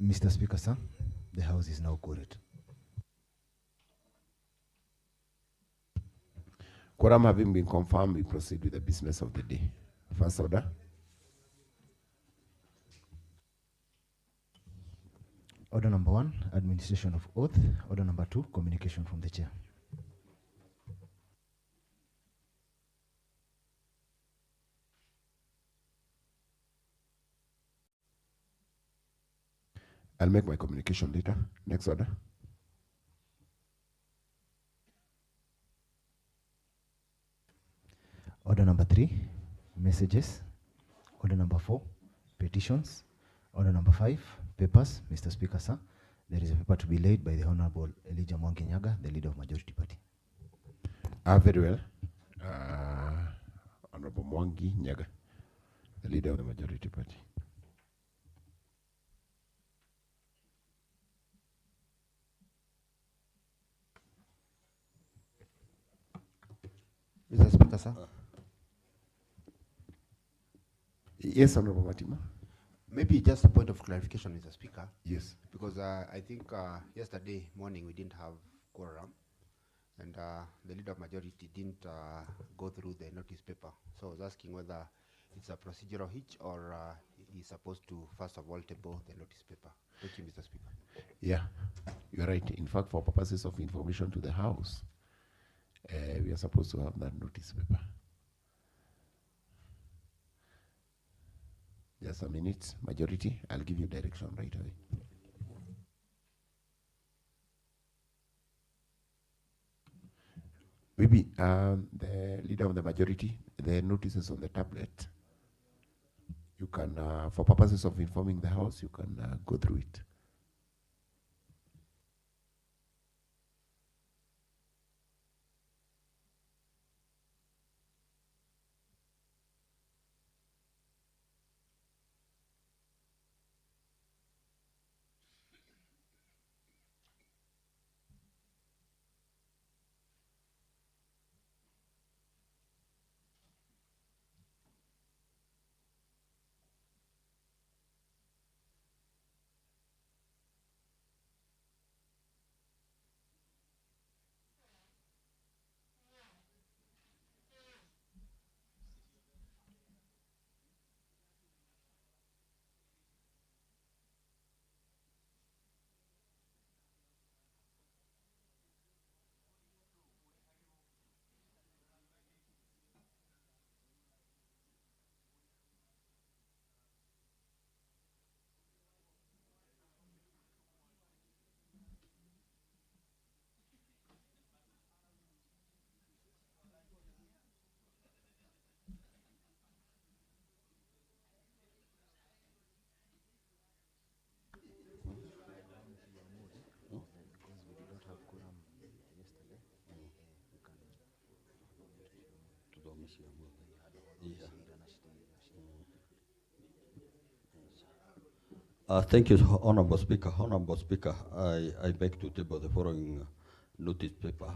Mr. Speaker, sir, the House is now quorate. Quorum having been confirmed, we proceed with the business of the day. First order. Order number 1, administration of oath. Order number 2, communication from the chair. I'll make my communication later. Next order. Order number 3, messages. Order number 4, petitions. Order number 5, papers. Mr. Speaker, sir, there is a paper to be laid by the Honorable Elijah Mwangi Nyaga, the leader of Majority Party. Very well. Honorable Mwangi Nyaga, the leader of the Majority Party. Mr. Speaker, sir. Yes, Honorable Matima. Maybe just a point of clarification, Mr. Speaker. Yes. Because I think yesterday morning we didn't have quorum, and the leader of majority didn't go through the notice paper. So I was asking whether it's a procedural hitch or he's supposed to first of all table the notice paper. Thank you, Mr. Speaker. Yeah, you're right. In fact, for purposes of information to the House, we are supposed to have that notice paper. Just a minute, majority. I'll give you direction right away. Maybe the leader of the majority, the notices on the tablet, you can, for purposes of informing the House, you can go through it. Thank you, Honorable Speaker. Honorable Speaker, I beg to table the following notice paper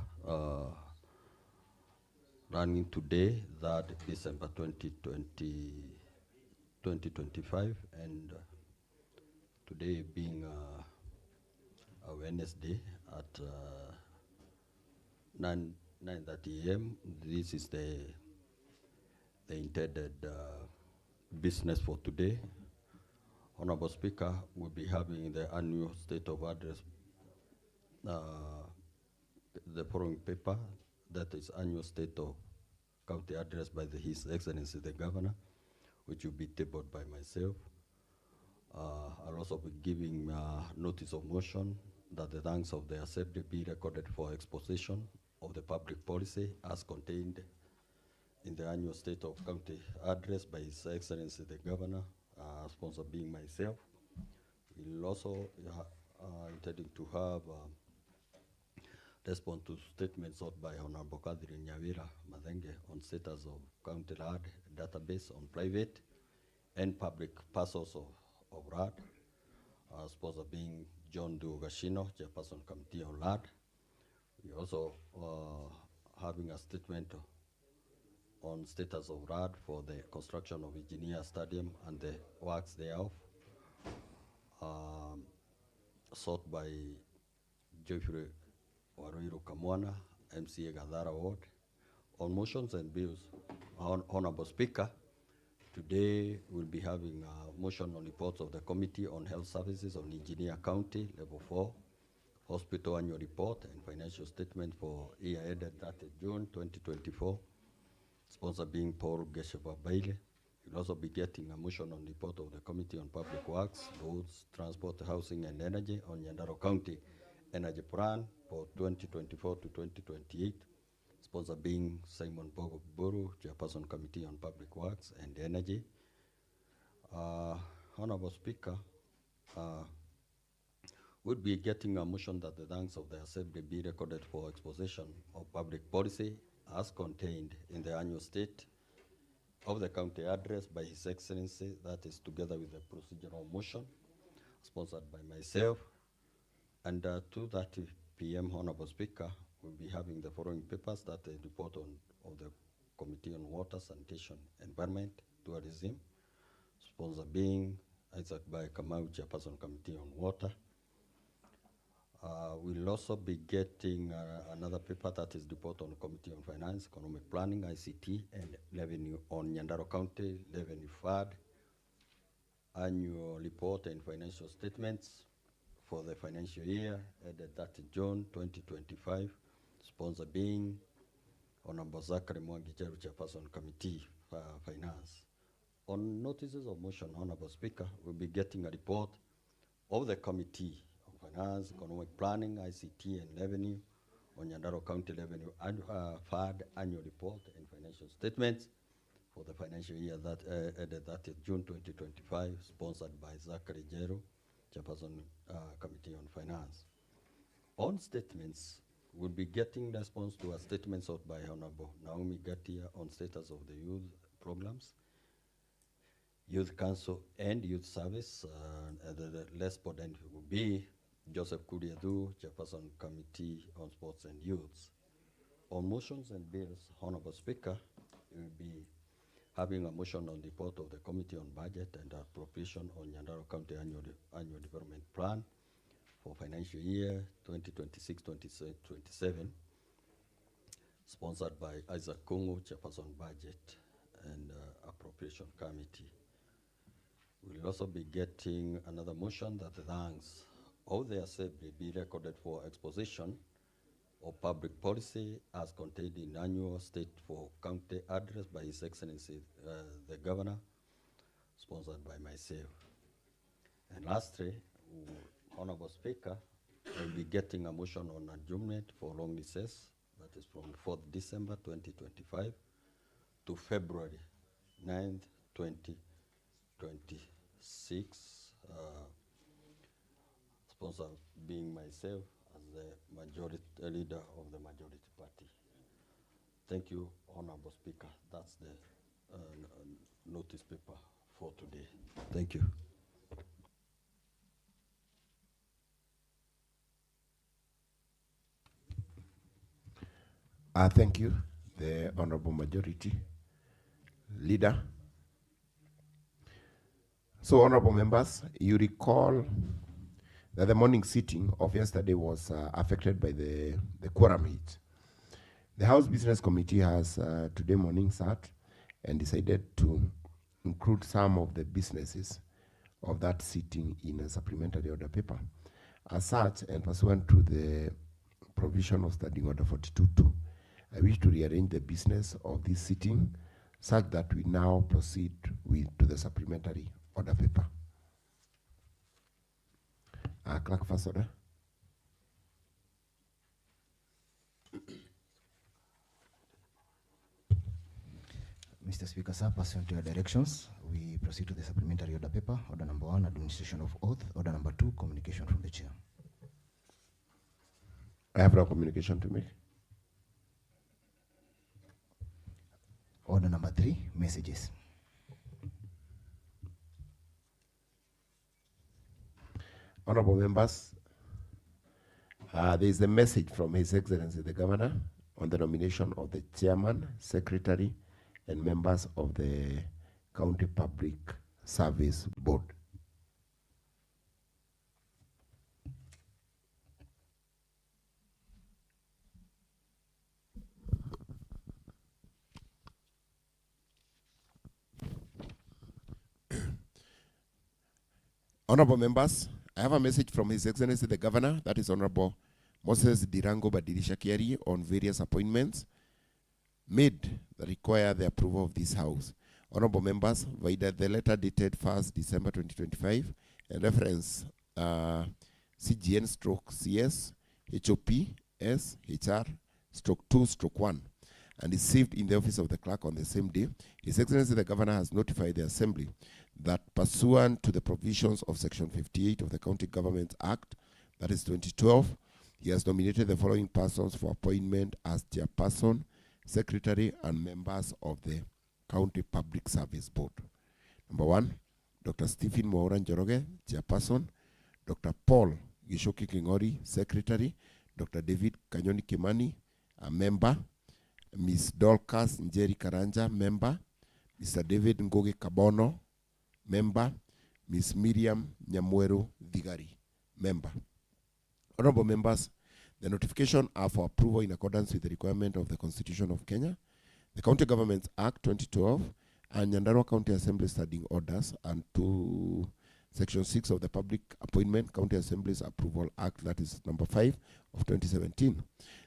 running today, that December 2025, and today being a Wednesday at 9:30 a.m. This is the intended business for today. Honorable Speaker, we'll be having the annual state of address, the following paper, that is annual state of county address by His Excellency the Governor, which will be tabled by myself. I'll also be giving notice of motion that the thanks of the Assembly be recorded for exposition of the public policy as contained in the annual state of county address by His Excellency the Governor, sponsor being myself. We'll also intending to have response to statements sought by Honorable Catherine Nyawira Madenge on status of county RAD database on private and public parcels of RAD. Sponsor being John Duogashino, Chairperson Committee on RAD. We also having a statement on status of RAD for the construction of Engineer Stadium and the works thereof. sought by Geoffrey Waroiro Kamwana, MCA Gadara Ward. On motions and bills, Honorable Speaker, today we'll be having a motion on reports of the Committee on Health Services on Engineer County, Level 4, Hospital Annual Report and Financial Statement for year ended 30 June 2024, sponsor being Paul Gesheva Bailey. You'll also be getting a motion on report of the Committee on Public Works, Roads, Transport, Housing and Energy on Nyandarua County Energy Plan for 2024 to 2028, sponsor being Simon Bogo Buru, Chairperson Committee on Public Works and Energy. Honorable Speaker, we'll be getting a motion that the thanks of the Assembly be recorded for exposition of public policy as contained in the annual state of the county address by His Excellency, that is together with the procedural motion sponsored by myself. And 2:30 p.m., Honorable Speaker, we'll be having the following papers: that the report of the Committee on Water, Sanitation, Environment, Tourism, sponsor being Isaac Bai Kamau, Chairperson Committee on Water. We'll also be getting another paper, that is report on Committee on Finance, Economic Planning, ICT, and Revenue on Nyandarua County Revenue Fund, annual report and financial statements for the financial year ended 30 June 2025, sponsor being Honorable Zachary Mwangicheru, Chairperson Committee Finance. On notices of motion, Honorable Speaker, we'll be getting a report of the Committee on Finance, Economic Planning, ICT, and Revenue on Nyandarua County Revenue Fund annual report and financial statements for the financial year that ended 30 June 2025, sponsored by Zachary Jero, Chairperson Committee on Finance. On statements, we'll be getting response to a statement sought by Honorable Naomi Gatia on status of the youth programs, Youth Council and Youth Service. The respondent will be Joseph Kuriadu, Chairperson Committee on Sports and Youths. On motions and bills, Honorable Speaker, we will be having a motion on the report of the Committee on Budget and Appropriation on Nyandarua County Annual Development Plan for financial year 2026-2027, sponsored by Isaac Kungu, Chairperson Budget and Appropriation Committee. We'll also be getting another motion that the thanks of the Assembly be recorded for exposition of public policy as contained in annual state for county address by His Excellency the Governor, sponsored by myself. And lastly, Honorable Speaker, we'll be getting a motion on adjournment for long recess, that is from 4th December 2025 to February 9th, 2026, sponsor being myself as the majority leader of the majority party. Thank you, Honorable Speaker. That's the notice paper for today. Thank you. Thank you, the Honorable Majority Leader. So, Honorable Members, you recall that the morning sitting of yesterday was affected by the quorum hit. The House Business Committee has today morning sat and decided to include some of the businesses of that sitting in a supplementary order paper. As such, and pursuant to the provision of Standing Order 42.2, I wish to rearrange the business of this sitting such that we now proceed to the supplementary order paper. Clerk, first order. Mr. Speaker, sir, pursuant to your directions, we proceed to the supplementary order paper. Order number 1, administration of oath. Order number 2, communication from the chair. I have no communication to make. Order number 3, messages. Honorable members, there is a message from His Excellency the Governor on the nomination of the Chairman, Secretary, and members of the County Public Service Board. Honorable members, I have a message from His Excellency the Governor, that is Honorable Moses Dirango Badilisha Kiari, on various appointments made that require the approval of this House. Honorable members, via the letter dated 1st December 2025 and reference CGN stroke CS HOP S HR stroke 2 stroke 1 and received in the office of the clerk on the same day, His Excellency the Governor has notified the Assembly that pursuant to the provisions of Section 58 of the County Government Act, that is 2012, he has nominated the following persons for appointment as chairperson, secretary, and members of the County Public Service Board. Number 1, Dr. Stephen Mohoran Njoroge, chairperson, Dr. Paul Gishoki Kingori, secretary, Dr. David Kanyoni Kimani, a member, Ms. Dorcas Njeri Karanja, member, Mr. David Ngoge Kabono, member, Ms. Miriam Nyamweru Dhigari, member. Honorable members, the notification are for approval in accordance with the requirement of the Constitution of Kenya, the County Government Act 2012, and Nyandarua County Assembly Standing Orders, and to Section 6 of the Public Appointment County Assemblies Approval Act, that is number 5 of 2017.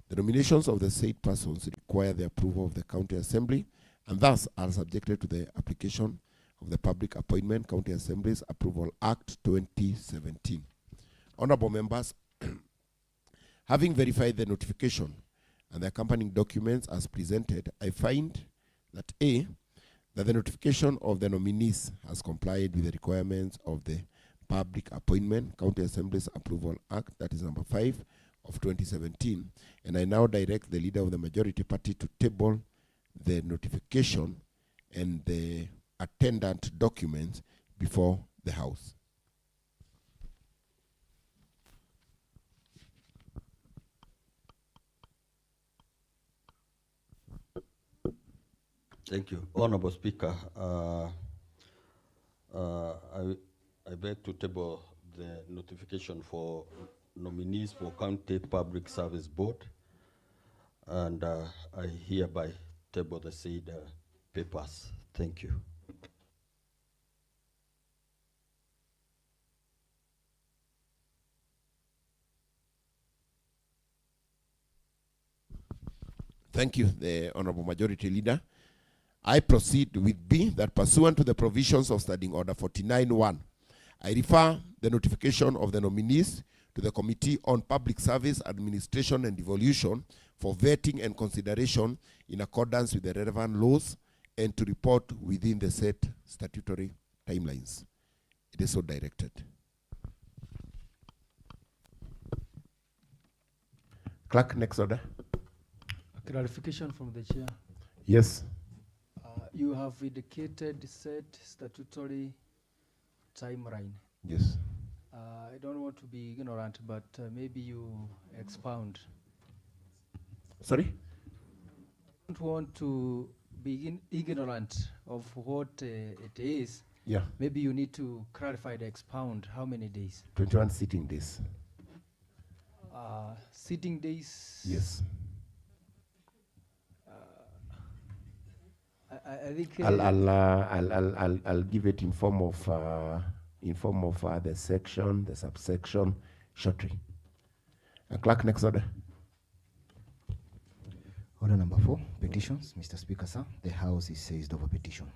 The nominations of the said persons require the approval of the County Assembly and thus are subjected to the application of the Public Appointment County Assemblies Approval Act 2017. Honorable members, having verified the notification and the accompanying documents as presented, I find that A, that the notification of the nominees has complied with the requirements of the Public Appointment County Assemblies Approval Act, that is number 5 of 2017, and I now direct the leader of the majority party to table the notification and the attendant documents before the House. Thank you. Honorable Speaker, I beg to table the notification for nominees for County Public Service Board, and I hereby table the said papers. Thank you. Thank you, the Honorable Majority Leader. I proceed with B, that pursuant to the provisions of Standing Order 49.1, I refer the notification of the nominees to the Committee on Public Service Administration and Devolution for vetting and consideration in accordance with the relevant laws and to report within the set statutory timelines. It is so directed. Clerk, next order. A clarification from the chair. Yes. You have indicated set statutory timeline. Yes. I don't want to be ignorant, but maybe you expound. Sorry? I don't want to be ignorant of what it is. Yeah. Maybe you need to clarify the expound. How many days? 21 sitting days. Sitting days? Yes. I think I'll give it in form of the section, the subsection, shortly. Clerk, next order. Order number 4, petitions. Mr. Speaker, sir, the House is seized of a petition.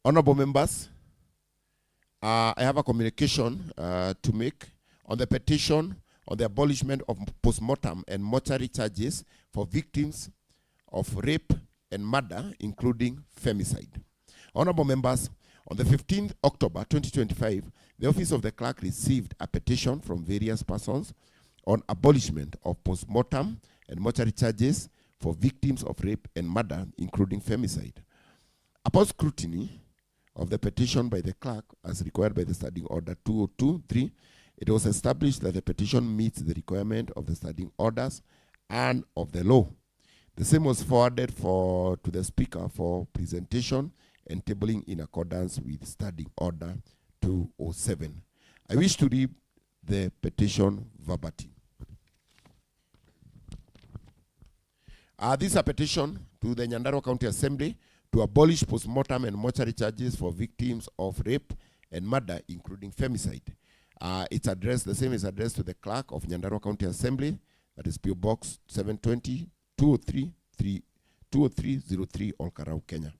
Honorable members, I have a communication to make on the petition on the abolishment of postmortem and mortuary charges for victims of rape and murder, including femicide. Honorable members, on the 15th October 2025, the Office of the Clerk received a petition from various persons on abolishment of postmortem and mortuary charges for victims of rape and murder, including femicide. Upon scrutiny of the petition by the clerk, as required by the Standing Order 202.3, it was established that the petition meets the requirement of the standing orders and of the law. The same was forwarded to the Speaker for presentation and tabling in accordance with Standing Order 207. I wish to read the petition verbatim. This is a petition to the Nyandarua County Assembly to abolish post-mortem and mortuary charges for victims of rape and murder, including femicide. It's addressed, the same is addressed to the clerk of Nyandarua County Assembly, that is PO Box 720 20303 Olkarau, Kenya.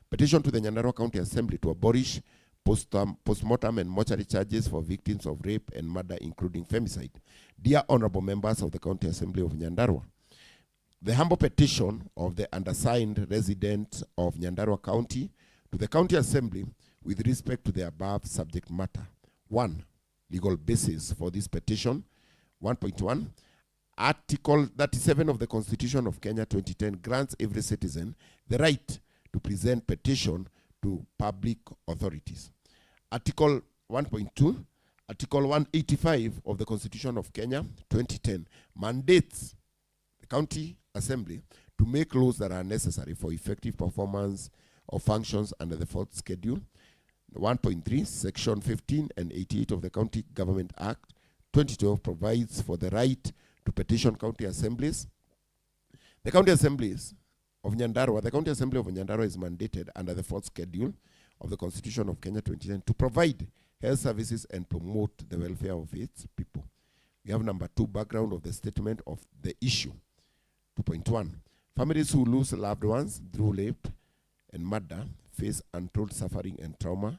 Petition to the Nyandarua County Assembly to abolish post-mortem and mortuary charges for victims of rape and murder, including femicide. Dear honorable members of the County Assembly of Nyandarua, the humble petition of the undersigned resident of Nyandarua County to the County Assembly with respect to the above subject matter. 1. Legal basis for this petition. 1.1. Article 37 of the Constitution of Kenya 2010 grants every citizen the right to present petition to public authorities. Article 1.2, Article 185 of the Constitution of Kenya 2010 mandates the County Assembly to make laws that are necessary for effective performance of functions under the fourth schedule. 1.3, Section 15 and 88 of the County Government Act 2012 provides for the right to petition county assemblies. The County Assemblies of Nyandarua, the County Assembly of Nyandarua is mandated under the fourth schedule of the Constitution of Kenya 2010 to provide health services and promote the welfare of its people. We have number 2, background of the statement of the issue. 2.1, families who lose loved ones through rape and murder face untold suffering and trauma.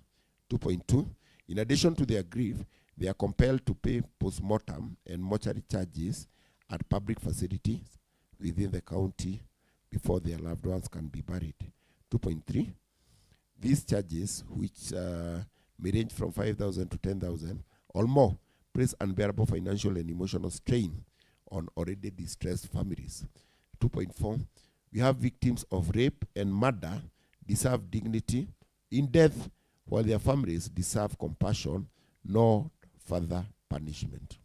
2.2, in addition to their grief, they are compelled to pay post-mortem and mortuary charges at public facilities within the county before their loved ones can be buried. 2.3, these charges, which may range from 5,000 to 10,000 or more, place unbearable financial and emotional strain on already distressed families. 2.4, we have victims of rape and murder deserve dignity in death, while their families deserve compassion, no further punishment.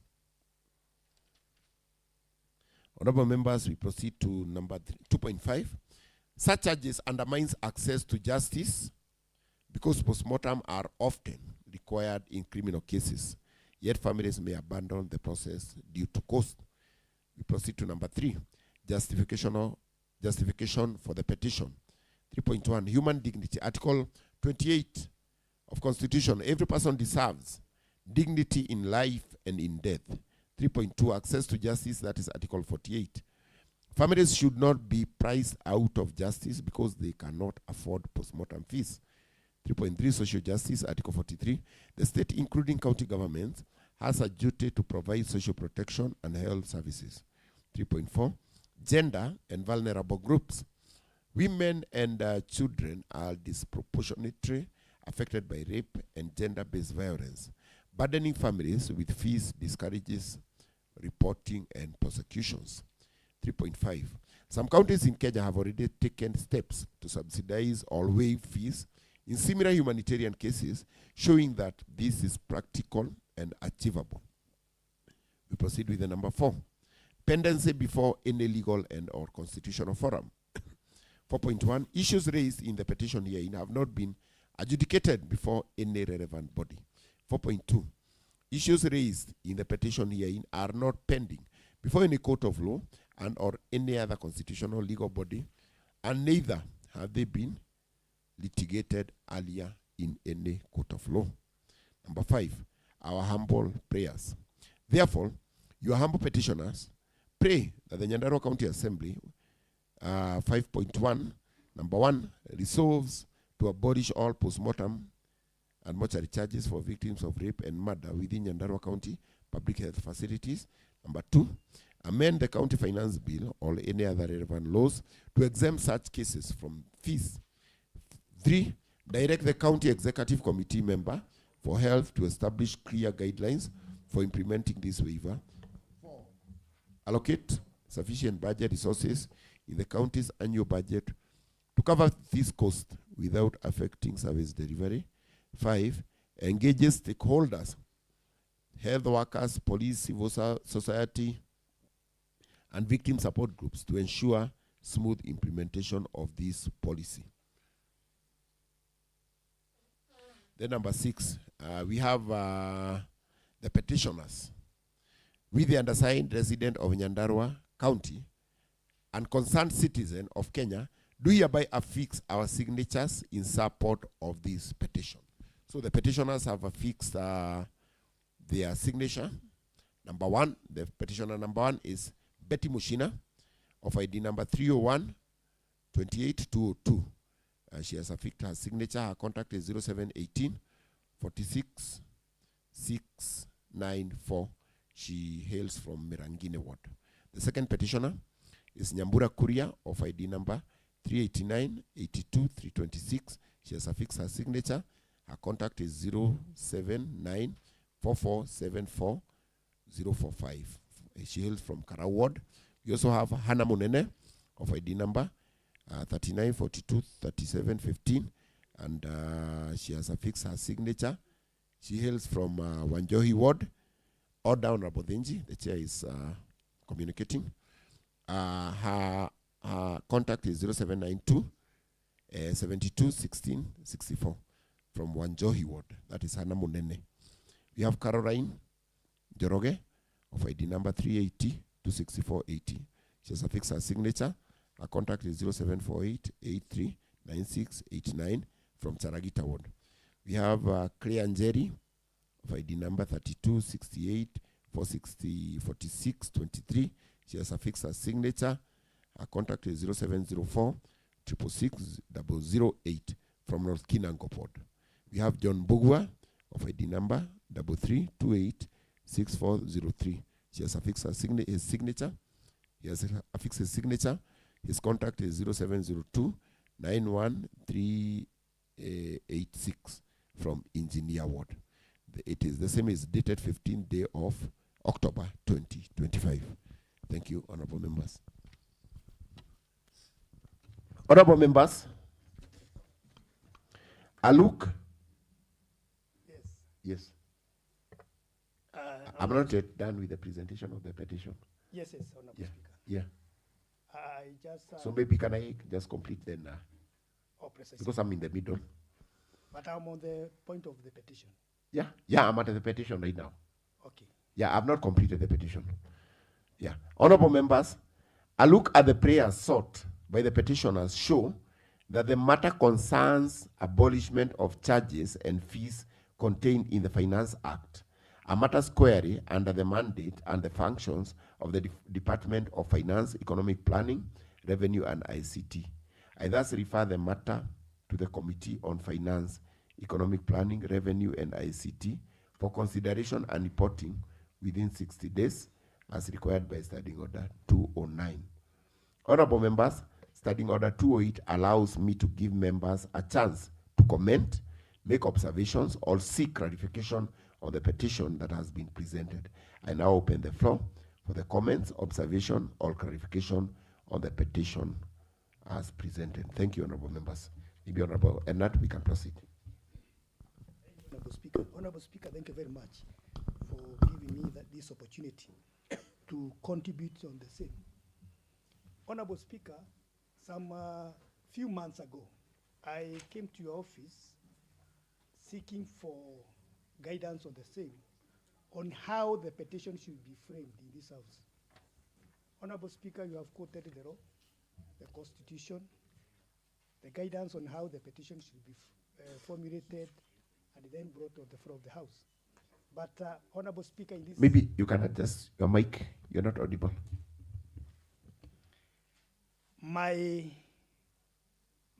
Honorable members, we proceed to number 2.5. Such charges undermines access to justice because postmortem are often required in criminal cases, yet families may abandon the process due to cost. We proceed to number 3, justification for the petition. 3.1, human dignity. Article 28 of Constitution, every person deserves dignity in life and in death. 3.2, access to justice, that is Article 48. Families should not be priced out of justice because they cannot afford postmortem fees. 3.3, social justice, Article 43. The state, including county governments, has a duty to provide social protection and health services. 3.4, gender and vulnerable groups. Women and children are disproportionately affected by rape and gender-based violence. Burdening families with fees discourages reporting and prosecutions. 3.5. Some counties in Kenya have already taken steps to subsidize or waive fees in similar humanitarian cases, showing that this is practical and achievable. We proceed with the number 4. Pendency before any legal and or constitutional forum. 4.1. Issues raised in the petition herein have not been adjudicated before any relevant body. 4.2. Issues raised in the petition herein are not pending before any court of law and or any other constitutional legal body, and neither have they been litigated earlier in any court of law. Number 5, our humble prayers. Therefore, your humble petitioners pray that the Nyandarua County Assembly 5.1, number 1, resolves to abolish all postmortem and mortuary charges for victims of rape and murder within Nyandarua County public health facilities. Number 2, amend the county finance bill or any other relevant laws to exempt such cases from fees. 3, direct the county executive committee member for health to establish clear guidelines for implementing this waiver. 4, allocate sufficient budget resources in the county's annual budget to cover this cost without affecting service delivery. 5, engages stakeholders, health workers, police, civil society, and victim support groups to ensure smooth implementation of this policy. Then number 6, we have the petitioners. We, the undersigned resident of Nyandarua County, and concerned citizen of Kenya do hereby affix our signatures in support of this petition. So the petitioners have affixed their signature. Number one, the petitioner number one is Betty Mushina of ID number 301-28202. She has affixed her signature. Her contact is 0718 46 694. She hails from Mirangine Ward. The second petitioner is Nyambura Kuria of ID number 389-82-326. She has affixed her signature. Her contact is 079 4474 045. She hails from Kara Ward. We also have Hannah Munene of ID number 3942-3715, and she has affixed her signature. She hails from Wanjohi Ward. Order Honorable Dhenji, the chair is communicating. Her contact is 0792 72 16 64 from Wanjohi Ward. That is Hannah Munene. We have Caroline Joroge of ID number 380-26480. She has affixed her signature. Her contact is 0748 83 9689 from Charagita Ward. We have Clea Njeri of ID number 3268 460 46 23. She has affixed her signature. Her contact is 0704 666 008 from North Kinango Ward. We have John Bugwa of ID number 3328 6403. She has affixed his signature. He has affixed his signature. His contact is 0702 91386 from Engineer Ward. It is the same, is dated 15th day of October 2025. Thank you, honorable members. Honorable members, Aluk. Yes. I'm not yet done with the presentation of the petition. Yes, Honorable Speaker. Yeah. I just... So maybe can I just complete then? Oh, precisely. Because I'm in the middle. But I'm on the point of the petition. Yeah, I'm at the petition right now. Okay. Yeah, I've not completed the petition. Yeah. Honorable members, a look at the prayers sought by the petitioners show that the matter concerns abolishment of charges and fees contained in the Finance Act, a matters query under the mandate and the functions of the Department of Finance, Economic Planning, Revenue and ICT. I thus refer the matter to the Committee on Finance, Economic Planning, Revenue and ICT for consideration and reporting within 60 days as required by Standing Order 209. Honorable members, Standing Order 208 allows me to give members a chance to comment, make observations, or seek clarification on the petition that has been presented. I now open the floor for the comments, observation, or clarification on the petition as presented. Thank you, honorable members. Maybe Honorable Ennard, we can proceed. Honorable Speaker, thank you very much for giving me this opportunity to contribute on the same. Honorable Speaker, some few months ago, I came to your office seeking for guidance on the same, on how the petition should be framed in this house. Honorable Speaker, you have quoted the law, the Constitution, the guidance on how the petition should be formulated and then brought to the floor of the House. But Honorable Speaker, in this... Maybe you can adjust your mic. You're not audible. My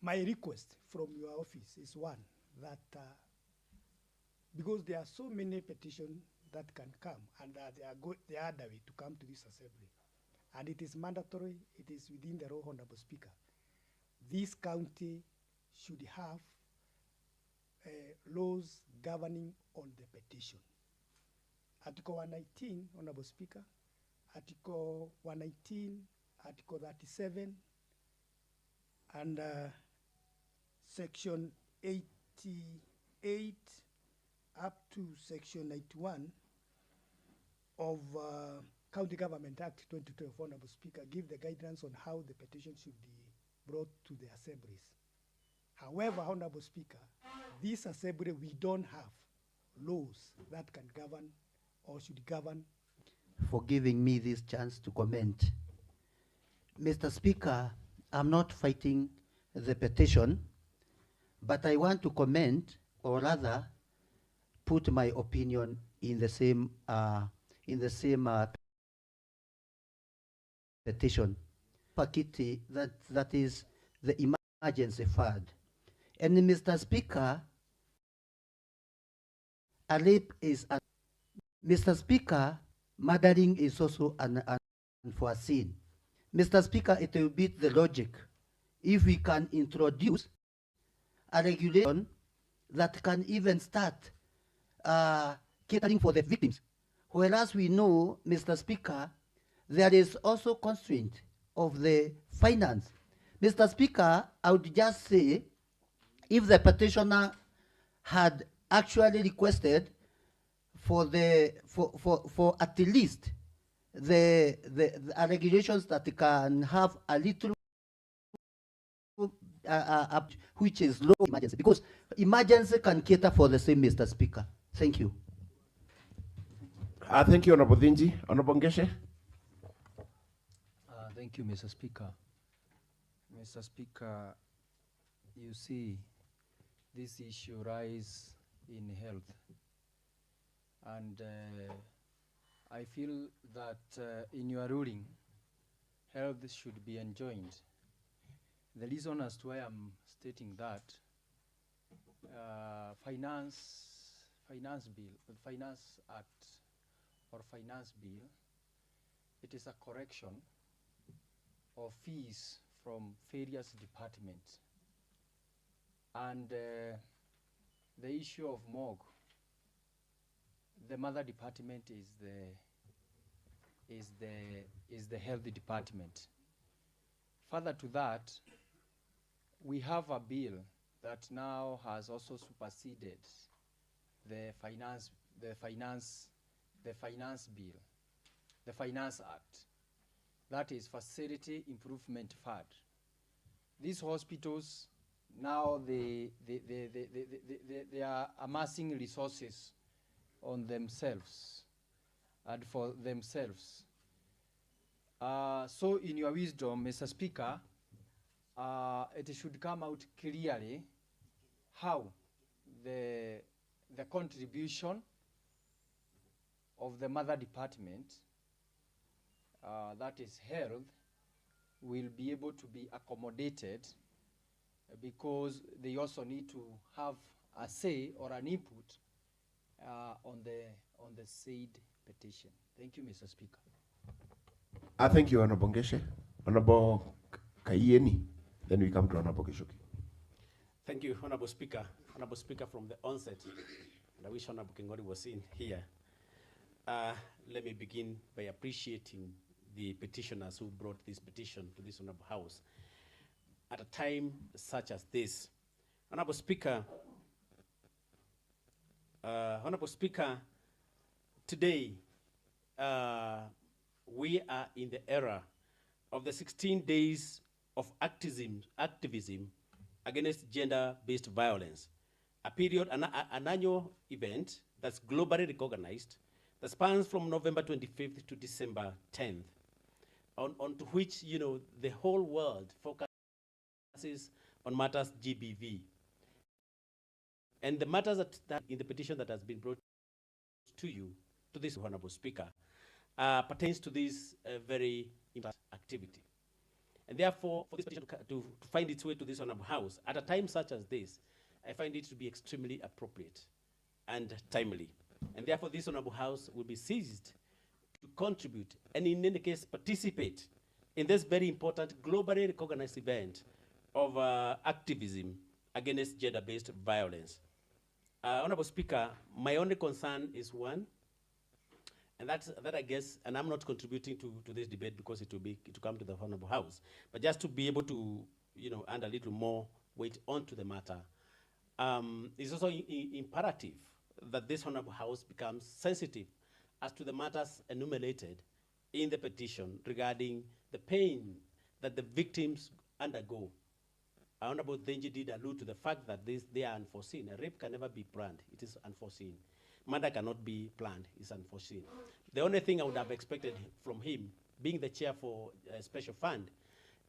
request from your office is one, that because there are so many petitions that can come and they are the way to come to this assembly, and it is mandatory, it is within the law, Honorable Speaker. This county should have laws governing on the petition. Article 119, Honorable Speaker, Article 119, Article 37, and Section 88 up to Section 91 of County Government Act 2012, Honorable Speaker, give the guidance on how the petition should be brought to the assemblies. However, Honorable Speaker, this assembly, we don't have laws that can govern or should govern. For giving me this chance to comment. Mr. Speaker, I'm not fighting the petition, but I want to comment, or rather, put my opinion in the same petition. Pakiti, that is the emergency fund. And Mr. Speaker, a rape is, Mr. Speaker, murdering is also unforeseen. Mr. Speaker, it will beat the logic if we can introduce a regulation that can even start catering for the victims. Whereas we know, Mr. Speaker, there is also constraint of the finance. Mr. Speaker, I would just say, if the petitioner had actually requested for at least the regulations that can have a little which is low emergency, because emergency can cater for the same, Mr. Speaker. Thank you. Thank you, Honorable Dhinji. Honorable Ngeshe. Thank you, Mr. Speaker. Mr. Speaker, you see, this issue rise in health, and I feel that in your ruling, health should be enjoined. The reason as to why I'm stating that, Finance Act or Finance Bill, it is a correction of fees from various departments. And the issue of morgue, the mother department is the health department. Further to that, we have a bill that now has also superseded the Finance Act. That is Facility Improvement Fund. These hospitals now they are amassing resources on themselves and for themselves. So in your wisdom, Mr. Speaker, it should come out clearly how the contribution of the mother department, that is health, will be able to be accommodated, because they also need to have a say or an input on the said petition. Thank you, Mr. Speaker. Thank you, Honorable Ngeshe. Honorable Kaieni. Then we come to Honorable Kishoki. Thank you, Honorable Speaker. Honorable Speaker, from the onset, and I wish Honorable Kingori was in here. Let me begin by appreciating the petitioners who brought this petition to this Honorable House at a time such as this. Honorable Speaker, today we are in the era of the 16 days of activism against gender-based violence, a period, an annual event that's globally recognized that spans from November 25th to December 10th, on to which, you know, the whole world focuses on matters GBV. And the matters that in the petition that has been brought to you, to this Honorable Speaker, pertains to this very important activity. And therefore, for this petition to find its way to this Honorable House, at a time such as this, I find it to be extremely appropriate and timely. And therefore, this Honorable House will be seized to contribute and in any case participate in this very important globally recognized event of activism against gender-based violence. Honorable Speaker, my only concern is one, and that I guess, and I'm not contributing to this debate because it will come to the Honorable House, but just to be able to, you know, add a little more weight onto the matter. It's also imperative that this Honorable House becomes sensitive as to the matters enumerated in the petition regarding the pain that the victims undergo. Honorable Dhinji did allude to the fact that they are unforeseen. A rape can never be planned, it is unforeseen. Murder cannot be planned, it's unforeseen. The only thing I would have expected from him, being the chair for a special fund,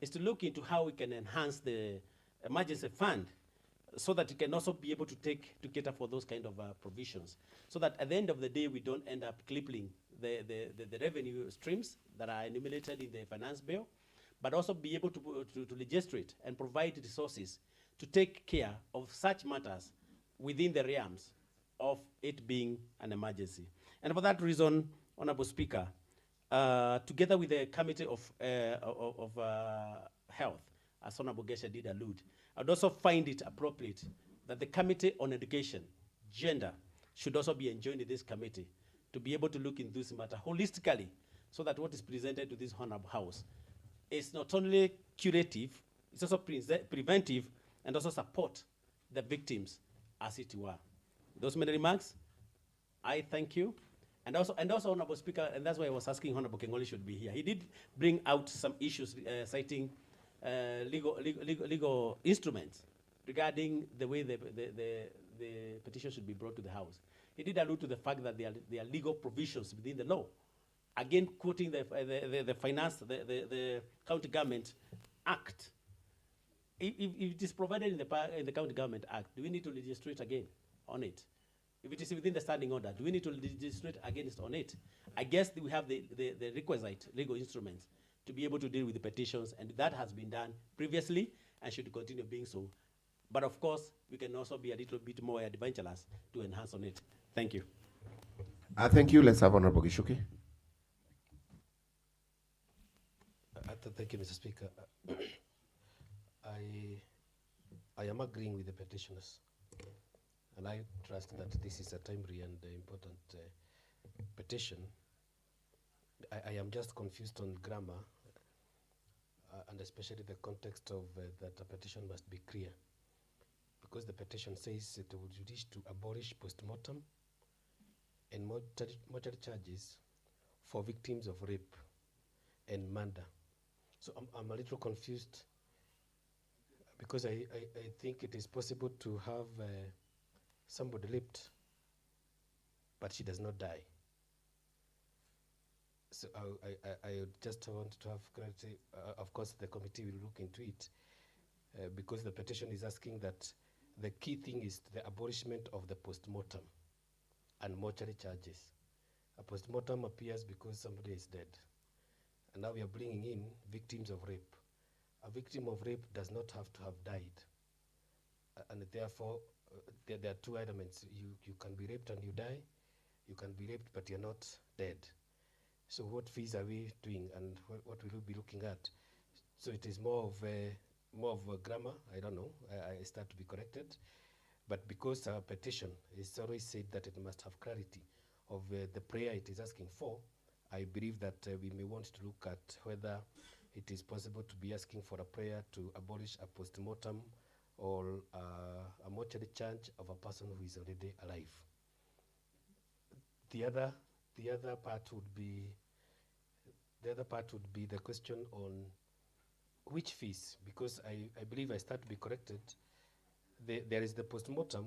is to look into how we can enhance the emergency fund so that it can also be able to cater for those kind of provisions, so that at the end of the day, we don't end up crippling the revenue streams that are enumerated in the finance bill, but also be able to legislate and provide resources to take care of such matters within the realms of it being an emergency. And for that reason, Honorable Speaker, together with the Committee of Health, as Honorable Gesha did allude, I'd also find it appropriate that the Committee on Education, Gender, should also be enjoined in this committee to be able to look into this matter holistically, so that what is presented to this Honorable House is not only curative, it's also preventive, and also support the victims, as it were. Those many remarks, I thank you. And also, Honorable Speaker, and that's why I was asking Honorable Kengoli should be here. He did bring out some issues citing legal instruments regarding the way the petition should be brought to the House. He did allude to the fact that there are legal provisions within the law. Again, quoting the County Government Act. If it is provided in the County Government Act, do we need to legislate again on it? If it is within the standing order, do we need to legislate against on it? I guess we have the requisite legal instruments to be able to deal with the petitions, and that has been done previously and should continue being so. But of course, we can also be a little bit more adventurous to enhance on it. Thank you. Thank you. Let's have Honorable Gishuki. Thank you, Mr. Speaker. I am agreeing with the petitioners, and I trust that this is a timely and important petition. I am just confused on grammar, and especially the context of that a petition must be clear, because the petition says it would wish to abolish post-mortem and mortuary charges for victims of rape and murder. So I'm a little confused, because I think it is possible to have somebody raped, but she does not die. So I just want to have clarity. Of course, the committee will look into it, because the petition is asking that the key thing is the abolishment of the post-mortem and mortuary charges. A post-mortem appears because somebody is dead. And now we are bringing in victims of rape. A victim of rape does not have to have died. And therefore, there are two elements. You can be raped and you die. You can be raped, but you're not dead. So what fees are we doing, and what will we be looking at? So it is more of a grammar. I don't know. I start to be corrected. But because our petition is always said that it must have clarity of the prayer it is asking for, I believe that we may want to look at whether it is possible to be asking for a prayer to abolish a post-mortem or a mortuary charge of a person who is already alive. The other part would be the question on which fees, because I believe I start to be corrected. There is the post-mortem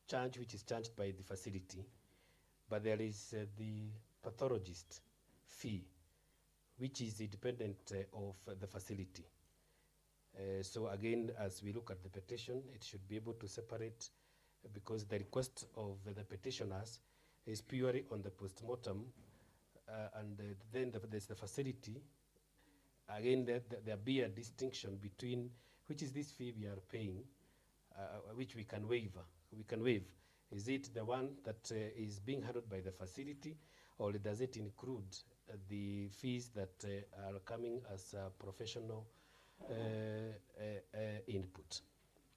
charge, which is charged by the facility, but there is the pathologist fee, which is independent of the facility. So again, as we look at the petition, it should be able to separate, because the request of the petitioners is purely on the post-mortem, and then there's the facility. Again, there be a distinction between which is this fee we are paying, which we can waive. Is it the one that is being handled by the facility, or does it include the fees that are coming as a professional input?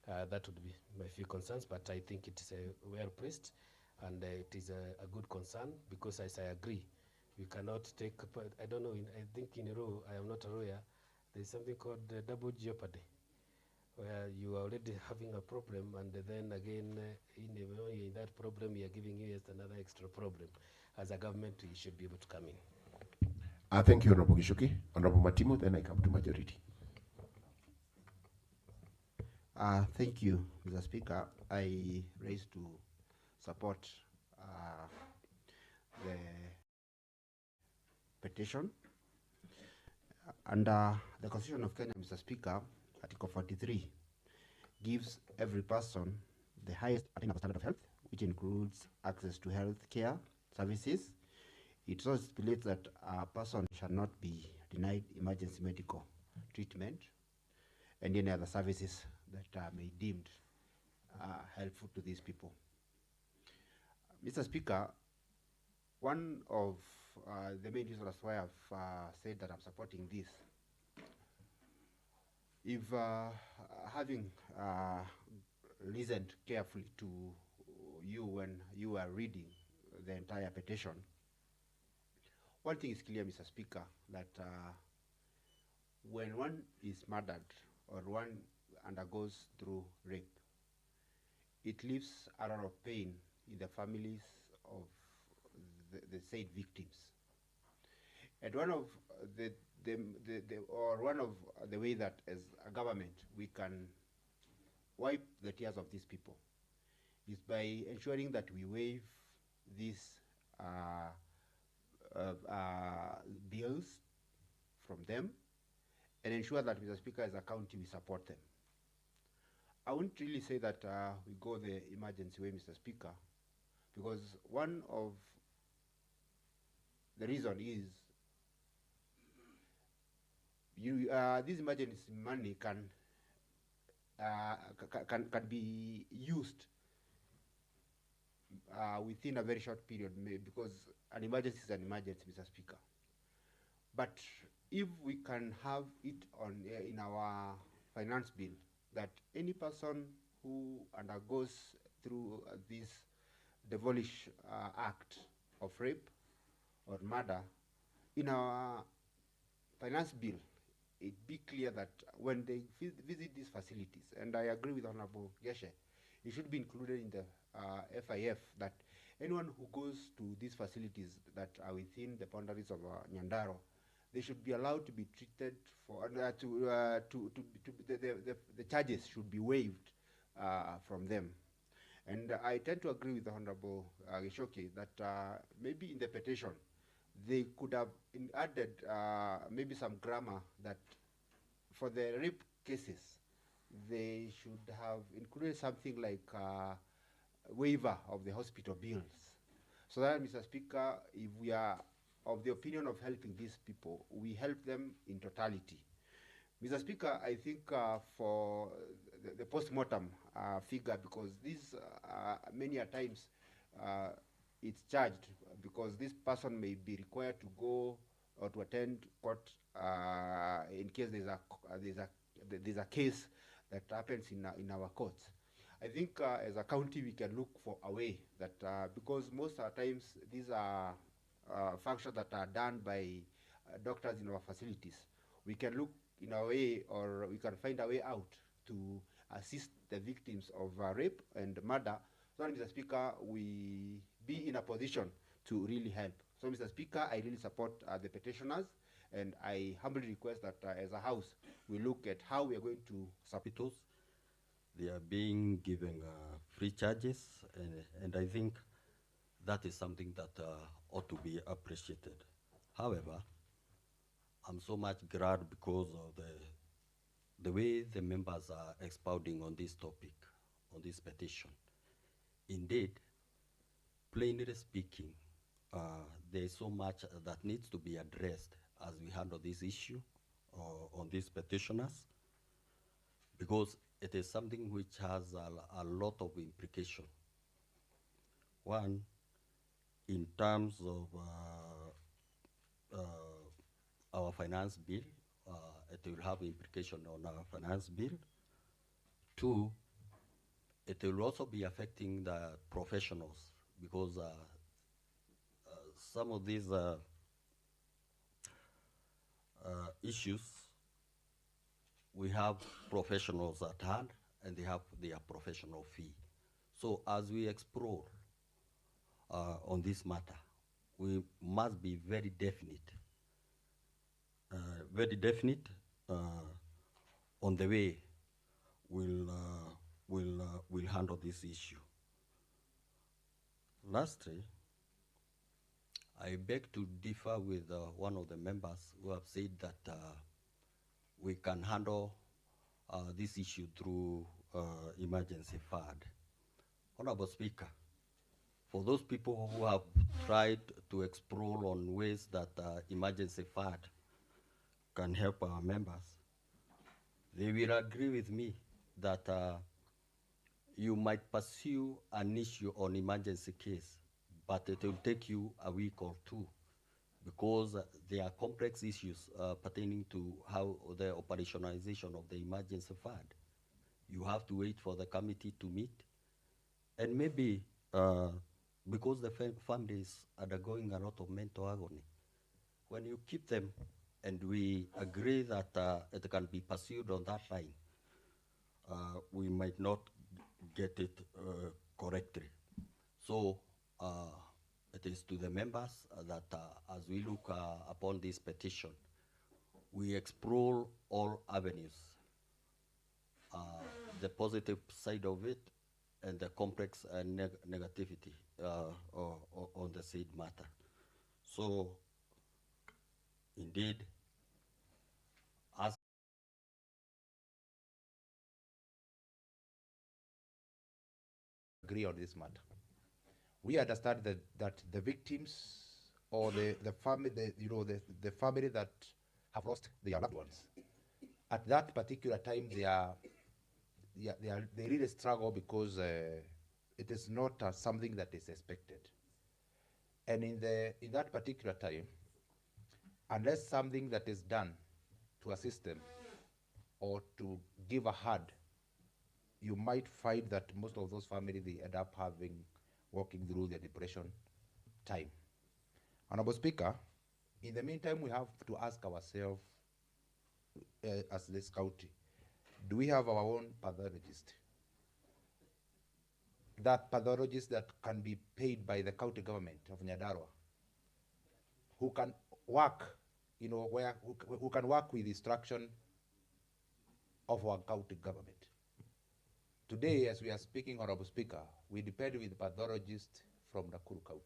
That would be my few concerns, but I think it is well placed, and it is a good concern, because as I agree, we cannot take, I don't know, I think in a row, I am not a lawyer, there's something called double jeopardy, where you are already having a problem, and then again, in that problem, we are giving you yet another extra problem. As a government, we should be able to come in. Thank you, Honorable Gishuki. Honorable Matimu, then I come to majority. Thank you, Mr. Speaker. I raise to support the petition. And The Constitution of Kenya, Mr. Speaker, Article 43, gives every person the highest attainable standard of health, which includes access to health care services. It also stipulates that a person shall not be denied emergency medical treatment and any other services that are may deemed helpful to these people. Mr. Speaker, one of the main reasons why I've said that I'm supporting this, if having listened carefully to you when you are reading the entire petition, one thing is clear, Mr. Speaker, that when one is murdered or one undergoes through rape, it leaves a lot of pain in the families of the said victims. And one of one of the way that as a government we can wipe the tears of these people is by ensuring that we waive these bills from them and ensure that, Mr. Speaker, as a county we support them. I wouldn't really say that we go the emergency way, Mr. Speaker, because one of the reason is this emergency money can be used within a very short period, because an emergency is an emergency, Mr. Speaker. But if we can have it on in our finance bill that any person who undergoes through this devilish act of rape or murder, in our finance bill, it be clear that when they visit these facilities, and I agree with Honorable Geshe, it should be included in the FIF that anyone who goes to these facilities that are within the boundaries of Nyandarua, they should be allowed to be treated for the charges should be waived from them. And I tend to agree with the Honorable Geshoke that maybe in the petition they could have added maybe some grammar that for the rape cases they should have included something like waiver of the hospital bills. So that, Mr. Speaker, if we are of the opinion of helping these people, we help them in totality. Mr. Speaker, I think for the post-mortem figure, because this many a times it's charged because this person may be required to go or to attend court in case there's a case that happens in our courts. I think as a county we can look for a way that because most of the times these are functions that are done by doctors in our facilities, we can look in a way, or we can find a way out to assist the victims of rape and murder, so that, Mr. Speaker, we be in a position to really help. So, Mr. Speaker, I really support the petitioners, and I humbly request that as a house, we look at how we are going to hospitals. They are being given free charges, and I think that is something that ought to be appreciated. However, I'm so much glad because of the way the members are expounding on this topic, on this petition. Indeed, plainly speaking, there is so much that needs to be addressed as we handle this issue on these petitioners, because it is something which has a lot of implication. One, in terms of our finance bill, it will have implication on our finance bill. Two, it will also be affecting the professionals, because some of these issues, we have professionals at hand and they have their professional fee. So as we explore on this matter, we must be very definite on the way we'll handle this issue. Lastly, I beg to differ with one of the members who have said that we can handle this issue through emergency fund. Honorable Speaker, for those people who have tried to explore on ways that emergency fund can help our members, they will agree with me that you might pursue an issue on emergency case, but it will take you a week or two because there are complex issues pertaining to how the operationalization of the emergency fund. You have to wait for the committee to meet, and maybe because the fund is undergoing a lot of mental agony, when you keep them and we agree that it can be pursued on that line, we might not get it correctly. So it is to the members that as we look upon this petition, we explore all avenues, the positive side of it and the complex negativity on the said matter. So indeed, as agree on this matter. We understand that the victims or the family, the family that have lost their loved ones, at that particular time they really struggle because it is not something that is expected. And in that particular time, unless something that is done to assist them or to give a hand, you might find that most of those families, they end up walking through the depression time. Honorable Speaker, in the meantime, we have to ask ourselves, as this county, do we have our own pathologist? That pathologist that can be paid by the county government of Nyandarua, who can work, who can work with instruction of our county government. Today, as we are speaking, Honorable Speaker, we depend with pathologists from Nakuru County.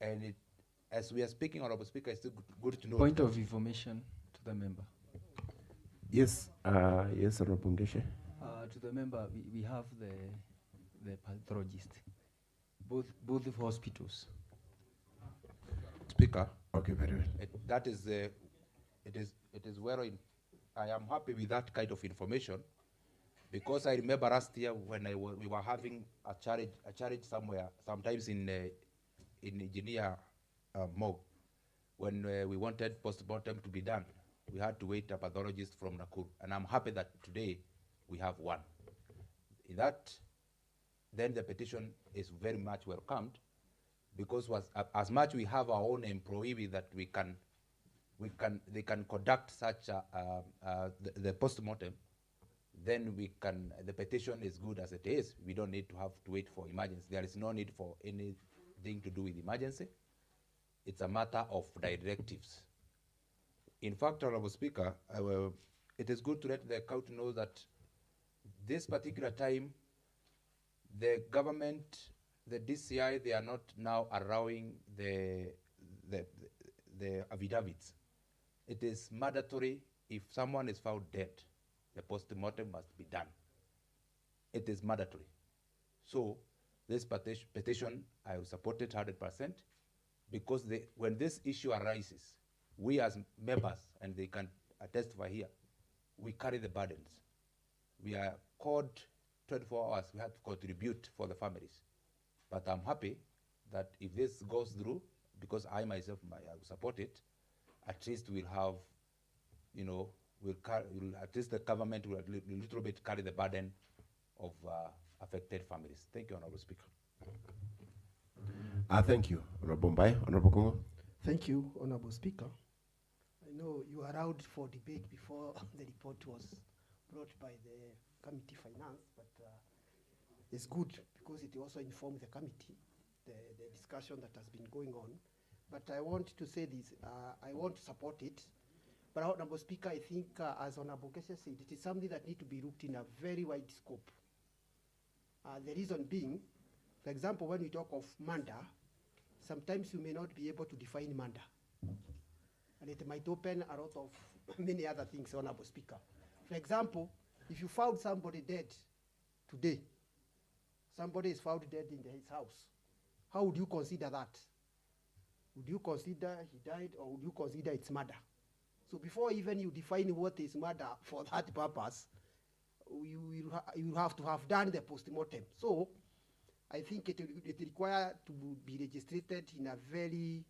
And as we are speaking, Honorable Speaker, it's good to know. Point of information to the member. Yes, yes, Honorable Ngeshe. To the member, we have the pathologist, both of hospitals. Speaker. Okay, very well. It is well. I am happy with that kind of information, because I remember last year when we were having a challenge somewhere, sometimes in engineer morgue, when we wanted post-mortem to be done, we had to wait a pathologist from Nakuru, and I'm happy that today we have one. In that, then the petition is very much welcomed, because as much we have our own employee that they can conduct such the post-mortem, then the petition is good as it is. We don't need to have to wait for emergency. There is no need for anything to do with emergency. It's a matter of directives. In fact, Honorable Speaker, it is good to let the county know that this particular time, the government, the DCI, they are not now allowing the affidavits. It is mandatory. If someone is found dead, the post-mortem must be done. It is mandatory. So this petition, I will support it 100%, because when this issue arises, we as members, and they can testify here, we carry the burdens. We are called 24 hours, we have to contribute for the families. But I'm happy that if this goes through, because I myself, I will support it, at least we'll have, at least the government will a little bit carry the burden of affected families. Thank you, Honorable Speaker. Thank you, Honorable Mbai. Honorable Kongo. Thank you, Honorable Speaker. I know you allowed for debate before the report was brought by the Committee Finance, but it's good because it also informs the committee, the discussion that has been going on. But I want to say this, I want to support it. But Honorable Speaker, I think as Honorable Keshe said, it is something that needs to be looked in a very wide scope. The reason being, for example, when we talk of murder, sometimes you may not be able to define murder. and it might open a lot of many other things, Honorable Speaker. For example, if you found somebody dead today, somebody is found dead in his house, how would you consider that? Would you consider he died, or would you consider it's murder? So before even you define what is murder for that purpose, you have to have done the post-mortem. So I think it requires to be registered in a very,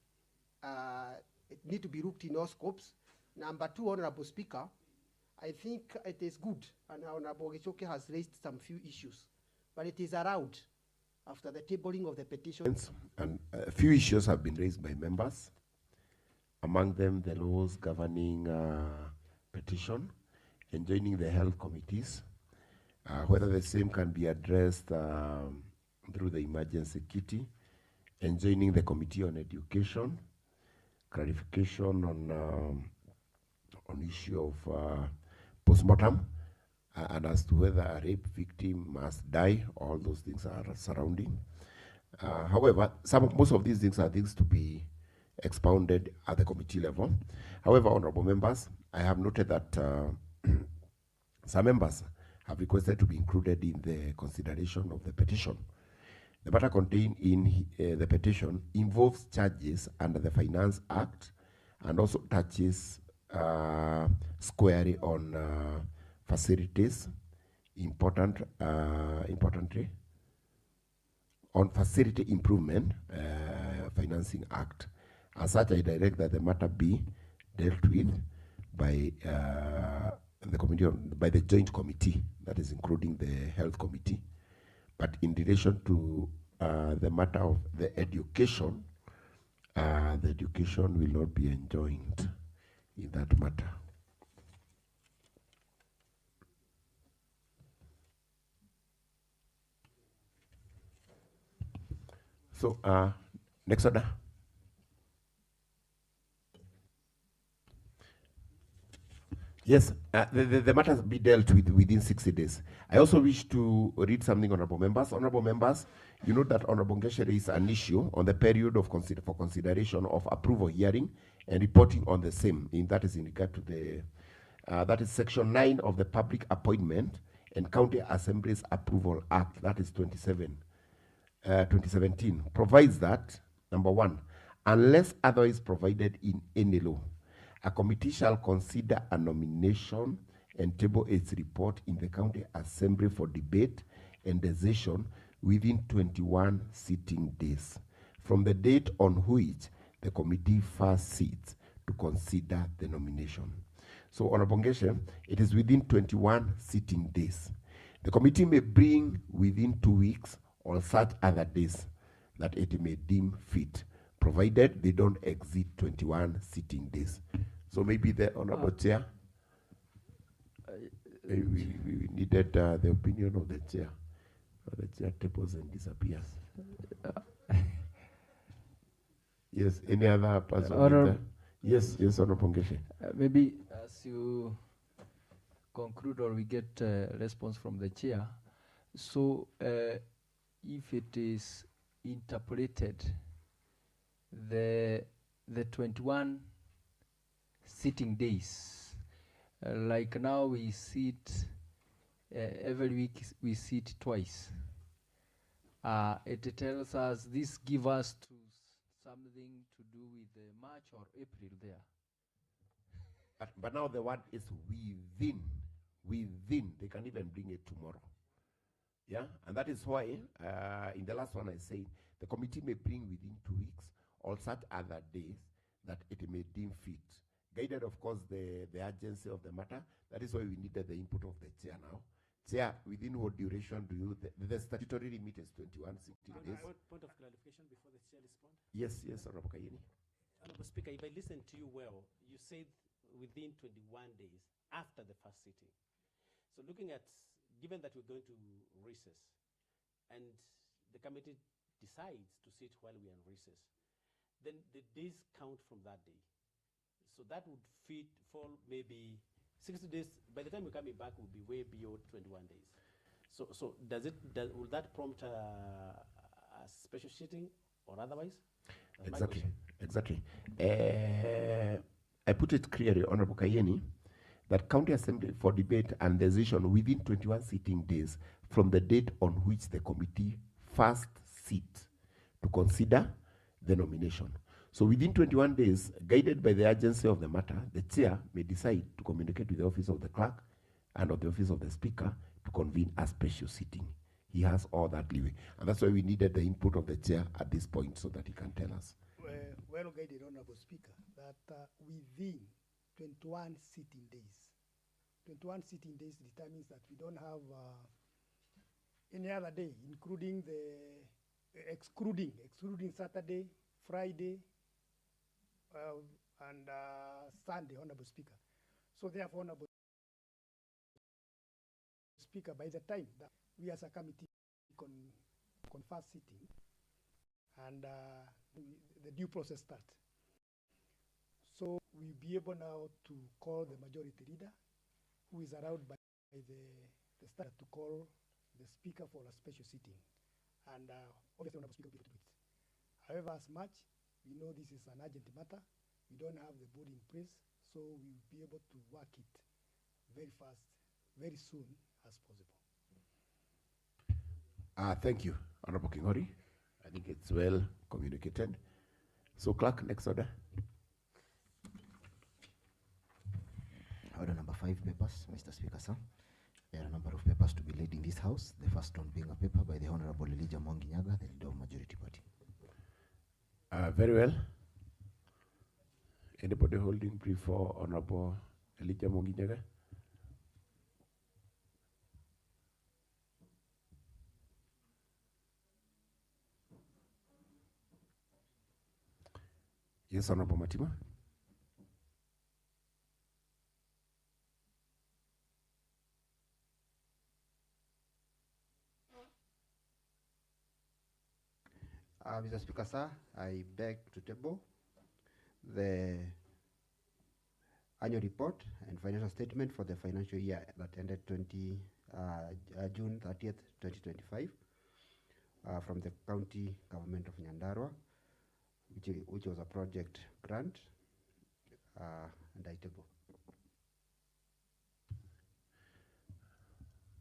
it need to be looked in all scopes. Number two, Honorable Speaker, I think it is good, and Honorable Gichoke has raised some few issues, but it is allowed after the tabling of the petitions. And a few issues have been raised by members, among them the laws governing petition and joining the health committees, whether the same can be addressed through the emergency kitty, and joining the committee on education, clarification on issue of postmortem, and as to whether a rape victim must die. All those things are surrounding. However, most of these things are things to be expounded at the committee level. However, honorable members, I have noted that some members have requested to be included in the consideration of the petition. The matter contained in the petition involves charges under the Finance Act and also touches squarely on facilities, importantly, on Facility Improvement Financing Act. As such, I direct that the matter be dealt with by the committee by the joint committee, that is including the health committee. But in relation to the matter of the education will not be enjoined in that matter. So, next order. Yes, the matter be dealt with within 60 days. I also wish to read something, honorable members. Honorable members, you know that Honorable Ngeshe is an issue on the period of for consideration of approval hearing and reporting on the same. That is in regard to the, that is Section 9 of the Public Appointment and County Assemblies Approval Act, that is 2017, provides that, number one, unless otherwise provided in any law, a committee shall consider a nomination and table its report in the county assembly for debate and decision within 21 sitting days from the date on which the committee first sits to consider the nomination. So, Honorable Ngeshe, it is within 21 sitting days. The committee may bring within 2 weeks or such other days that it may deem fit, provided they don't exceed 21 sitting days. So maybe the Honorable Chair, we needed the opinion of the Chair. The Chair tables and disappears. Yes, any other person? Yes, Honorable Ngeshe. Maybe as you conclude or we get a response from the Chair, so if it is interpolated, the 21 sitting days, like now we sit every week, we sit twice. It tells us this give us to something to do with March or April there. But now the word is within. Within. They can even bring it tomorrow. Yeah, and that is why in the last one I said the committee may bring within 2 weeks or such other days that it may deem fit, guided of course the urgency of the matter. That is why we needed the input of the Chair now. Chair, within what duration do you, the statutory limit is 21 sitting days. Point of clarification before the Chair responds. Yes, Honorable Kayeni. Honorable Speaker, if I listen to you well, you said within 21 days after the first sitting. So looking at, given that we're going to recess and the committee decides to sit while we are in recess, then the days count from that day. So that would fall maybe 60 days. By the time we're coming back, we'll be way beyond 21 days. So will that prompt a special sitting or otherwise? Exactly. I put it clearly, Honorable Kayeni, that County Assembly for debate and decision within 21 sitting days from the date on which the committee first sit to consider the nomination. So within 21 days, guided by the urgency of the matter, the chair may decide to communicate with the office of the clerk and of the office of the speaker to convene a special sitting. He has all that leeway. And that's why we needed the input of the chair at this point so that he can tell us. Well guided, Honorable Speaker, that within 21 sitting days, 21 sitting days determines that we don't have any other day, including excluding Saturday, Friday, and Sunday, Honorable Speaker. So therefore, Honorable Speaker, by the time that we as a committee con first sitting and the due process start, so we'll be able now to call the majority leader, who is allowed by the start to call the speaker for a special sitting. And obviously, Honorable Speaker will be able to do it. However, as much we know this is an urgent matter, we don't have the board in place, so we'll be able to work it very fast, very soon as possible. Thank you, Honorable Kingori. I think it's well communicated. So, clerk, next order. Order number 5 papers, Mr. Speaker, sir. There are a number of papers to be laid in this house. The first one being a paper by the Honorable Elijah Mwangi-Nyaga, the leader of Majority Party. Very well. Anybody holding brief for Honorable Elijah Mwangi-Nyaga? Yes, Honorable Matima. Mr. Speaker, sir, I beg to table the annual report and financial statement for the financial year that ended June 30th, 2025, from the county government of Nyandarua, which was a project grant, and I table.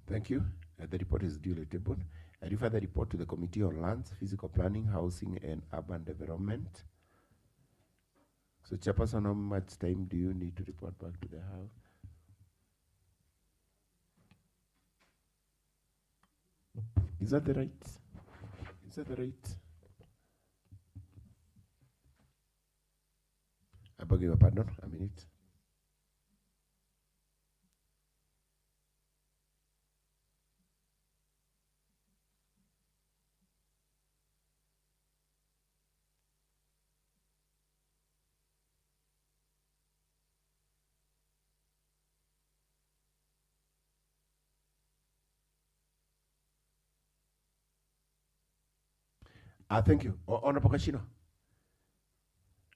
Thank you. The report is duly tabled. I refer the report to the Committee on Lands, Physical Planning, Housing and Urban Development. So, Chairperson, how much time do you need to report back to the House? Is that the right? Is that the right? I beg your pardon, a minute. Thank you. Honorable Kashino.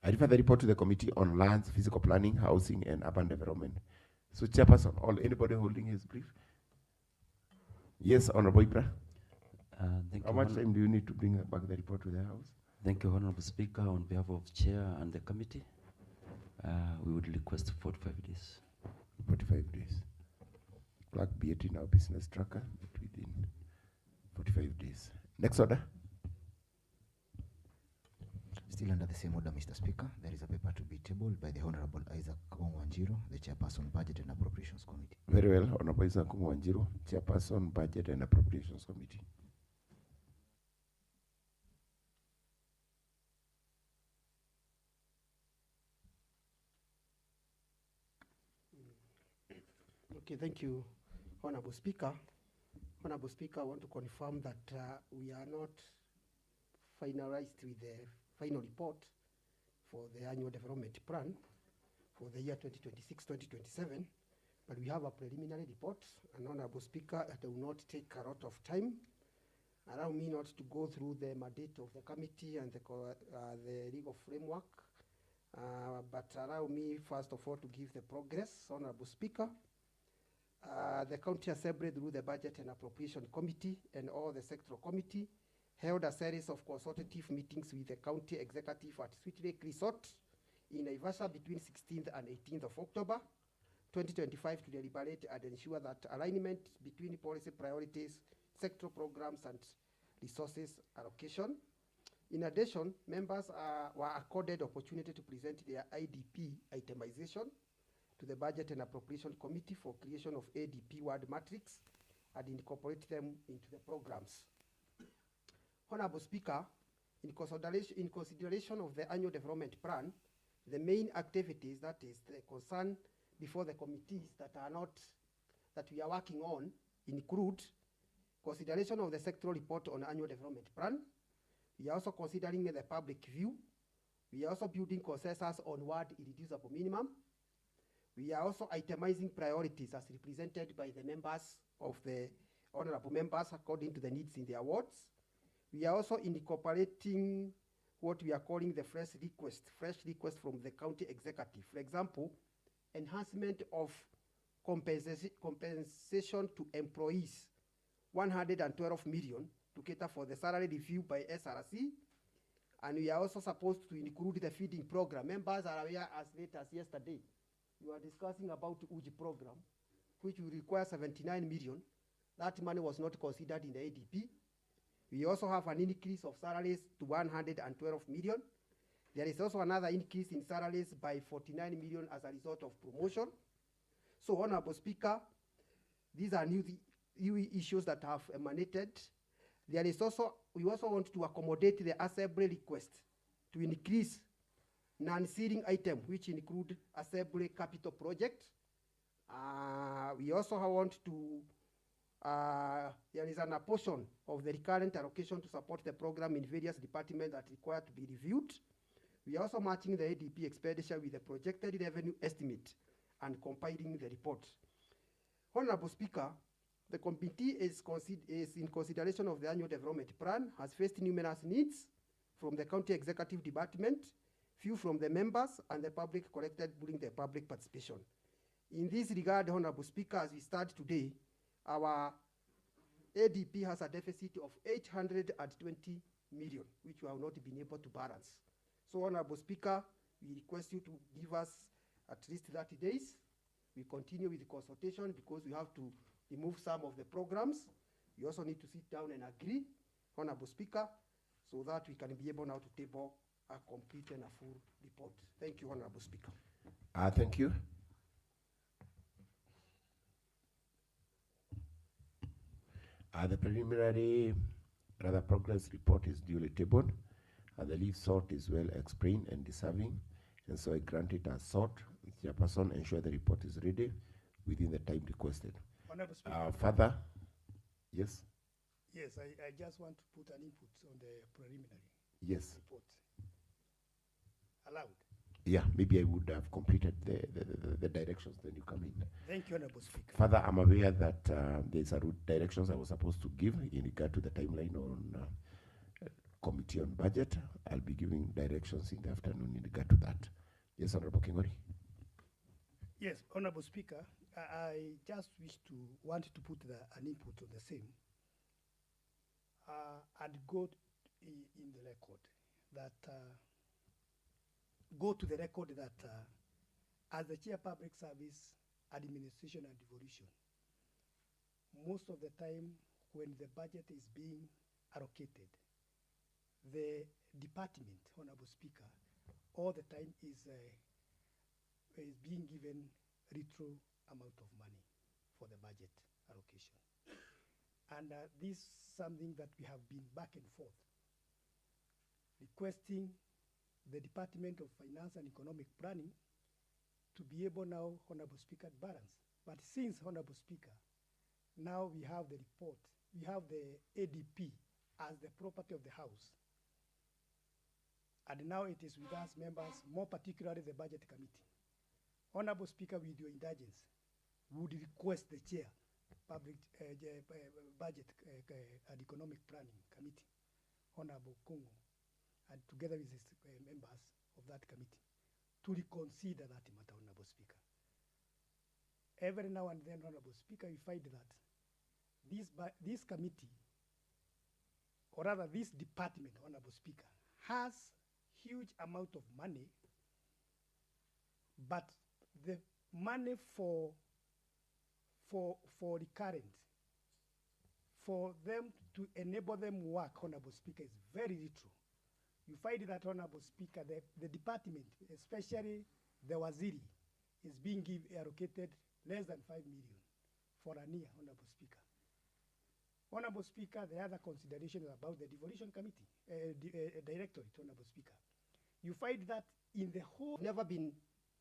I refer the report to the Committee on Lands, Physical Planning, Housing and Urban Development. So, Chairperson, anybody holding his brief? Yes, Honorable Ibra. How much time do you need to bring back the report to the House? Thank you, Honorable Speaker. On behalf of Chair and the committee, we would request 45 days. 45 days. Clerk, be it in our business tracker, but within 45 days. Next order. Still under the same order, Mr. Speaker, there is a paper to be tabled by the Honorable Isaac Wanjiru, the Chairperson, Budget and Appropriations Committee. Very well, Honorable Isaac Wanjiru, Chairperson, Budget and Appropriations Committee. Okay, thank you, Honorable Speaker. Honorable Speaker, I want to confirm that we are not finalized with the final report for the annual development plan for the year 2026-2027, but we have a preliminary report. And Honorable Speaker, it will not take a lot of time. Allow me not to go through the mandate of the committee and the legal framework, but allow me first of all to give the progress. Honorable Speaker, the County Assembly through the Budget and Appropriation Committee and all the sectoral committee held a series of consultative meetings with the county executive at Sweet Lake Resort in Naivasha between 16th and 18th of October 2025 to deliberate and ensure that alignment between policy priorities, sectoral programs, and resources allocation. In addition, members were accorded opportunity to present their IDP itemization to the Budget and Appropriation Committee for creation of ADP word matrix and incorporate them into the programs. Honorable Speaker, in consideration of the annual development plan, the main activities, that is the concern before the committees that we are working on, include consideration of the sectoral report on annual development plan. We are also considering the public view. We are also building consensus on word irreducible minimum. We are also itemizing priorities as represented by the members of the honorable members according to the needs in their wards. We are also incorporating what we are calling the fresh request from the county executive. For example, enhancement of compensation to employees, 112 million to cater for the salary review by SRC. And we are also supposed to include the feeding program. Members are aware as late as yesterday, we were discussing about UJI program, which will require 79 million. That money was not considered in the ADP. We also have an increase of salaries to 112 million. There is also another increase in salaries by 49 million as a result of promotion. So, Honorable Speaker, these are new issues that have emanated. There is also, we also want to accommodate the assembly request to increase non-sealing item, which include assembly capital project. We also want to, there is an apportion of the recurrent allocation to support the program in various departments that require to be reviewed. We are also matching the ADP expenditure with the projected revenue estimate and compiling the report. Honorable Speaker, the committee is in consideration of the annual development plan, has faced numerous needs from the county executive department, few from the members, and the public collected during the public participation. In this regard, Honorable Speaker, as we start today, our ADP has a deficit of 820 million, which we have not been able to balance. So, Honorable Speaker, we request you to give us at least 30 days. We continue with the consultation because we have to remove some of the programs. We also need to sit down and agree, Honorable Speaker, so that we can be able now to table a complete and a full report. Thank you, Honorable Speaker. Thank you. The preliminary progress report is duly tabled. The leave sought is well explained and deserving, and so I grant it as sought. Chairperson, ensure the report is ready within the time requested. Honorable Speaker. Further, yes? Yes, I just want to put an input on the preliminary Yes. report. Allowed? Yeah, maybe I would have completed the directions, then you come in. Thank you, Honorable Speaker. Further, I'm aware that there's a route directions I was supposed to give in regard to the timeline on Committee on Budget. I'll be giving directions in the afternoon in regard to that. Yes, Honorable Kingori. Yes, Honorable Speaker, I just want to put an input on the same and go in the record that go to the record that as the Chair Public Service Administration and Devolution, most of the time when the budget is being allocated, the department, Honorable Speaker, all the time is being given retro amount of money for the budget allocation. And this is something that we have been back and forth requesting the Department of Finance and Economic Planning to be able now, Honorable Speaker, to balance. But since, Honorable Speaker, now we have the report, we have the ADP as the property of the House. And now it is with us members, more particularly the Budget Committee. Honorable Speaker, with your indulgence, would request the Chair, Budget and Economic Planning Committee, Honorable Kongo, and together with his members of that committee, to reconsider that matter, Honorable Speaker. Every now and then, Honorable Speaker, we find that this committee, or rather this department, Honorable Speaker, has huge amount of money but the money for recurrent, for them to enable them work, Honorable Speaker, is very little. You find that, Honorable Speaker, the department, especially the Waziri, is being allocated less than 5 million for a year, Honorable Speaker. Honorable Speaker, the other consideration is about the devolution committee, directorate, Honorable Speaker. You find that in the whole... Never been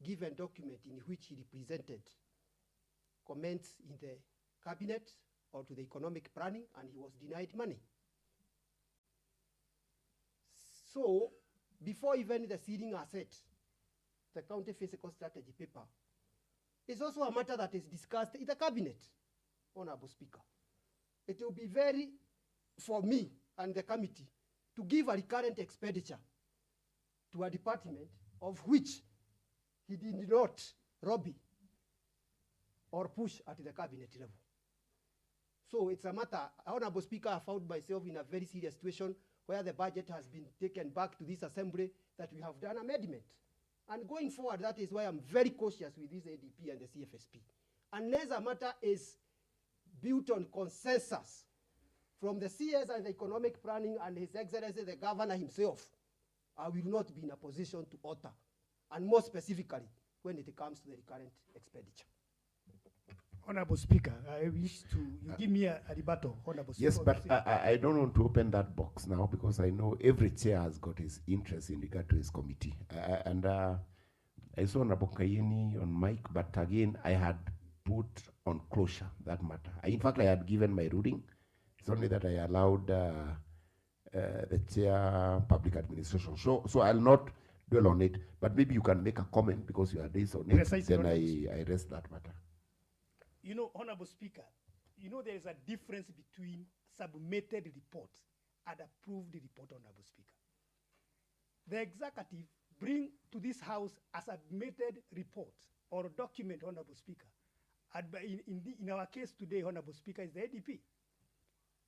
given document in which he represented comments in the cabinet or to the economic planning, and he was denied money. So, before even the seeding asset, the county fiscal strategy paper, it's also a matter that is discussed in the cabinet, Honorable Speaker. It will be very, for me and the committee, to give a recurrent expenditure to a department of which he did not lobby or push at the cabinet level. So it's a matter, Honorable Speaker, I found myself in a very serious situation where the budget has been taken back to this assembly that we have done amendment. And going forward, that is why I'm very cautious with this ADP and the CFSP. Unless a matter is built on consensus from the CS and the economic planning and His Excellency the Governor himself, I will not be in a position to alter, and more specifically, when it comes to the recurrent expenditure. Honorable Speaker, I wish to you give me a rebuttal, Honorable Speaker. Yes, but I don't want to open that box now because I know every chair has got his interest in regard to his committee. I saw Honorable Kayeni on mic, but again, I had put on closure that matter. In fact, I had given my ruling. It's only that I allowed the chair public administration. So I'll not dwell on it, but maybe you can make a comment because you are based on it. Then I rest that matter. You know, Honorable Speaker, you know there is a difference between submitted report and approved report, Honorable Speaker. The executive bring to this house a submitted report or document, Honorable Speaker. And in our case today, Honorable Speaker, is the ADP.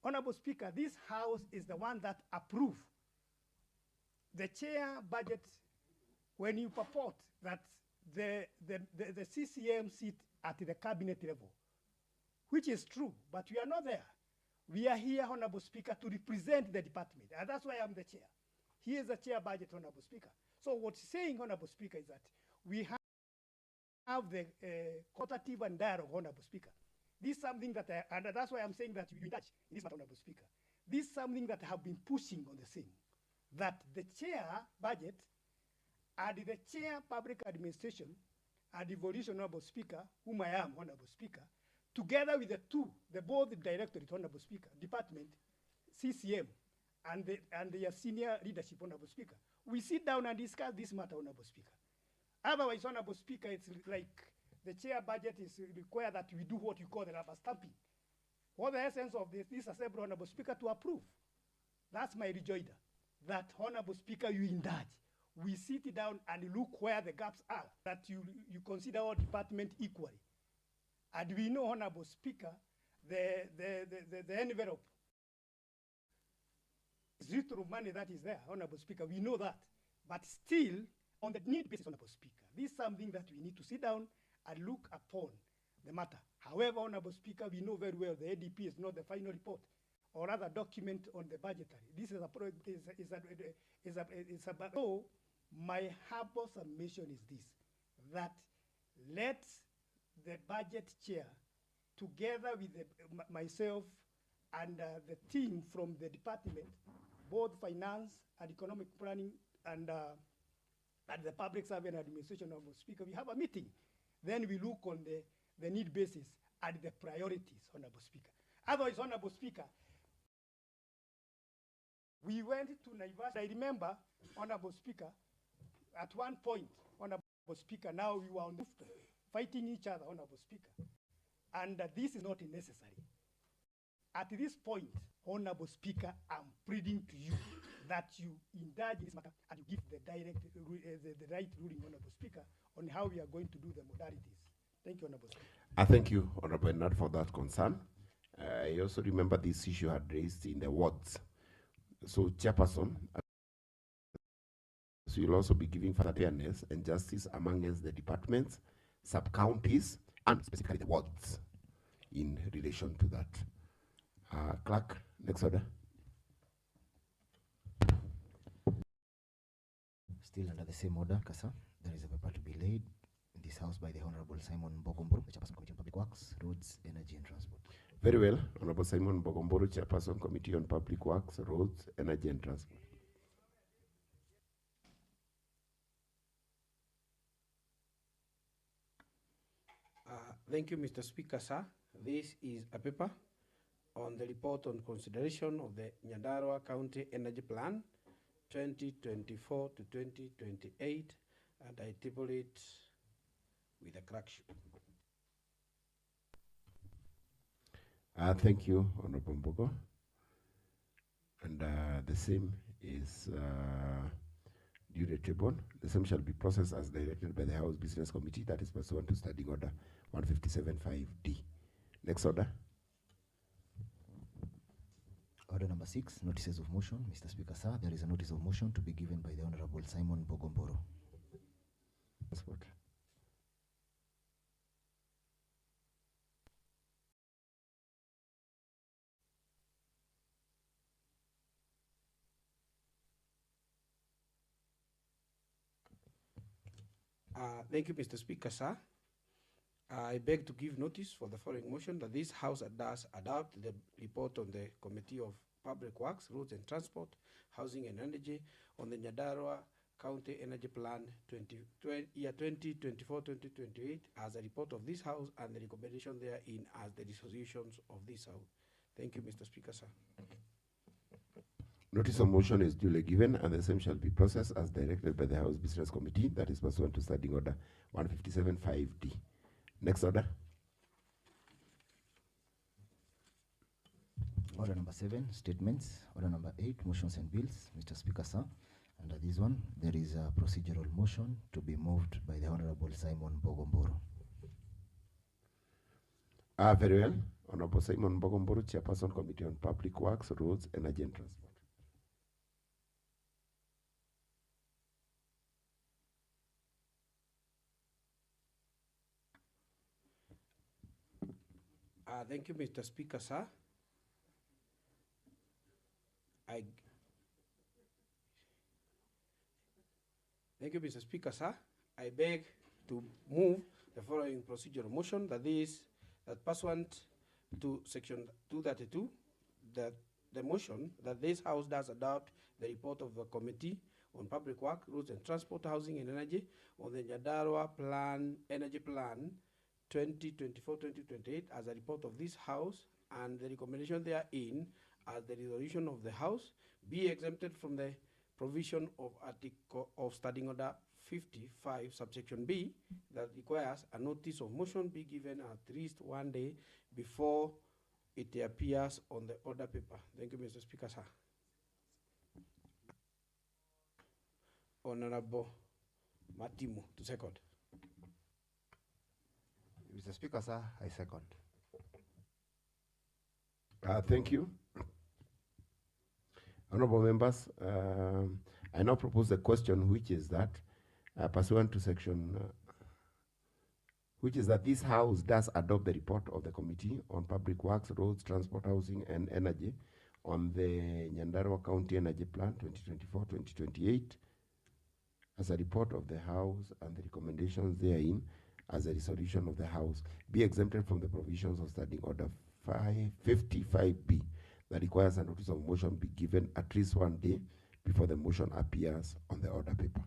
Honorable Speaker, this house is the one that approve the chair budget when you purport that the CCM sit at the cabinet level, which is true, but we are not there. We are here, Honorable Speaker, to represent the department, and that's why I'm the chair. He is the chair budget, Honorable Speaker. So what's saying, Honorable Speaker, is that we have the qualitative and dialogue, Honorable Speaker. This is something that, and that's why I'm saying that you touch in this matter, Honorable Speaker. This is something that I have been pushing on the same, that the chair budget and the chair public administration and devolution, Honorable Speaker, whom I am, Honorable Speaker, together with the both directorate, Honorable Speaker, department, CCM, and the senior leadership, Honorable Speaker. We sit down and discuss this matter, Honorable Speaker. Otherwise, Honorable Speaker, it's like the chair budget is required that we do what you call the rubber stamping. What the essence of this assembly, Honorable Speaker, to approve. That's my rejoinder. That, Honorable Speaker, you indulge. We sit down and look where the gaps are, that you consider our department equally. And we know, Honorable Speaker, the envelope is little money that is there, Honorable Speaker. We know that. But still, on the need basis, Honorable Speaker, this is something that we need to sit down and look upon the matter. However, Honorable Speaker, we know very well the ADP is not the final report or other document on the budgetary. This is so my humble submission is this, that let the budget chair, together with myself and the team from the department, both finance and economic planning and the public service and administration, Honorable Speaker, we have a meeting. Then we look on the need basis and the priorities, Honorable Speaker. Otherwise, Honorable Speaker, we went to Naivasha. I remember, Honorable Speaker, at one point, Honorable Speaker, now we were on the rooftop, fighting each other, Honorable Speaker. And this is not necessary. At this point, Honorable Speaker, I'm pleading to you that you indulge in this matter and you give the right ruling, Honorable Speaker, on how we are going to do the modalities. Thank you, Honorable Speaker. I thank you, Honorable Bernard, for that concern. I also remember this issue had raised in the wards. So, Chairperson, So you'll also be giving further fairness and justice amongst the departments, sub-counties, and specifically the wards in relation to that. Clerk, next order. Still under the same order, Kasa, there is a paper to be laid in this house by the Honorable Simon Bogomboro, the Chairperson Committee on Public Works, Roads, Energy and Transport. Very well, Honorable Simon Bogomboro, Chairperson Committee on Public Works, Roads, Energy and Transport. Thank you, Mr. Speaker, sir. This is a paper on the report on consideration of the Nyandarua County Energy Plan 2024 to 2028, and I table it with a correction. Thank you, Honorable Mbogo. And the same is duly tabled. The same shall be processed as directed by the House Business Committee, that is pursuant to Standing Order 157.5D. Next order. Order number 6, notices of motion. Mr. Speaker, sir, there is a notice of motion to be given by the Honorable Simon Bogomboro. Transport. Thank you, Mr. Speaker, sir. I beg to give notice for the following motion that this House does adopt the report on the Committee of Public Works, Roads and Transport, Housing and Energy on the Nyandarua County Energy Plan 2024-2028 as a report of this House and the recommendation therein as the resolutions of this House. Thank you, Mr. Speaker, sir. Notice of motion is duly given, and the same shall be processed as directed by the House Business Committee, that is pursuant to Standing Order 157.5D. Next order. Order number 7, statements. Order number 8, motions and bills. Mr. Speaker, sir, under this one, there is a procedural motion to be moved by the Honorable Simon Bogomboro. Very well. Honorable Simon Bogomboro, Chairperson Committee on Public Works, Roads, Energy and Transport. Thank you, Mr. Speaker, sir. Thank you, Mr. Speaker, sir. I beg to move the following procedural motion that pursuant to Section 232, that the motion that this House does adopt the report of the Committee on Public Work, Roads and Transport, Housing and Energy on the Nyandarua Energy Plan 2024-2028 as a report of this House and the recommendation therein as the resolution of the House be exempted from the provision of Article of Standing Order 55 subsection B that requires a notice of motion be given at least 1 day before it appears on the order paper. Thank you, Mr. Speaker, sir. Honorable Matimu to second. Mr. Speaker, sir, I second. Thank you. Honorable members, I now propose a question, which is that pursuant to section, which is that this House does adopt the report of the Committee on Public Works, Roads, Transport, Housing and Energy on the Nyandarua County Energy Plan 2024-2028 as a report of the House and the recommendations therein as a resolution of the House be exempted from the provisions of Standing Order 555B that requires a notice of motion be given at least 1 day before the motion appears on the order paper.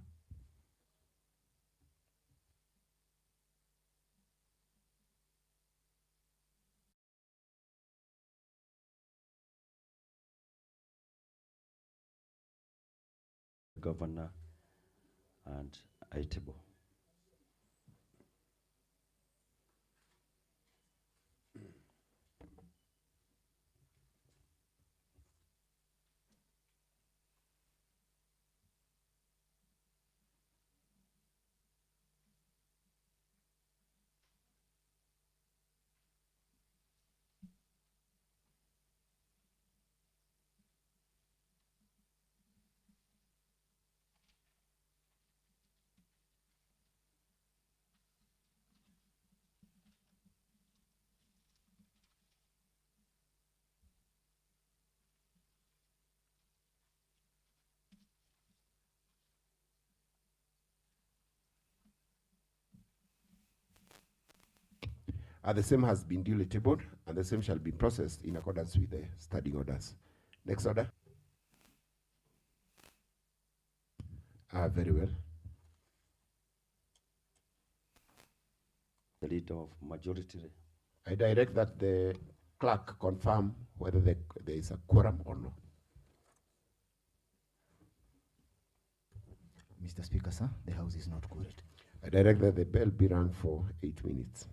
Governor and I table. The same has been duly tabled, and the same shall be processed in accordance with the standing orders. Next order. Very well. The leader of majority. I direct that the clerk confirm whether there is a quorum or no. Mr. Speaker, sir, the House is not quorate. I direct that the bell be rung for 8 minutes.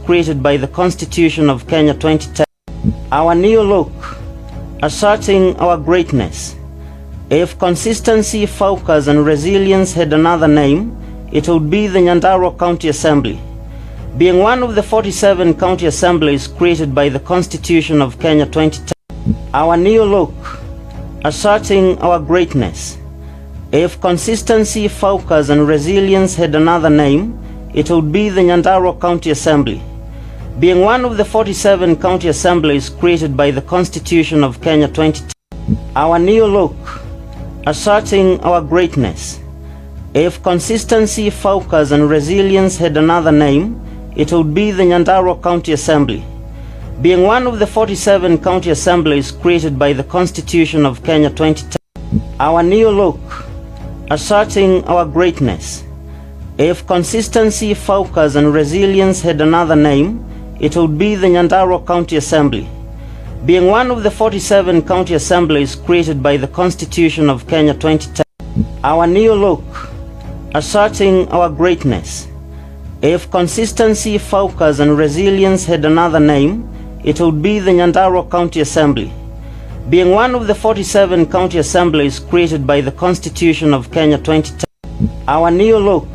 Created by the Constitution of Kenya 2010. Our new look, asserting our greatness. If consistency, focus and resilience had another name, it would be the Nyandarua County Assembly. Being one of the 47 county assemblies created by the Constitution of Kenya 2010. Our new look, asserting our greatness. If consistency, focus and resilience had another name, it would be the Nyandarua County Assembly. Being one of the 47 county assemblies created by the Constitution of Kenya 2010. Our new look, asserting our greatness. If consistency, focus and resilience had another name, it would be the Nyandarua County Assembly. Being one of the 47 county assemblies created by the Constitution of Kenya 2010. Our new look, asserting our greatness. If consistency, focus and resilience had another name, it would be the Nyandarua County Assembly. Being one of the 47 county assemblies created by the Constitution of Kenya 2010. Our new look, asserting our greatness. If consistency, focus and resilience had another name, it would be the Nyandarua County Assembly. Being one of the 47 county assemblies created by the Constitution of Kenya 2010. Our new look,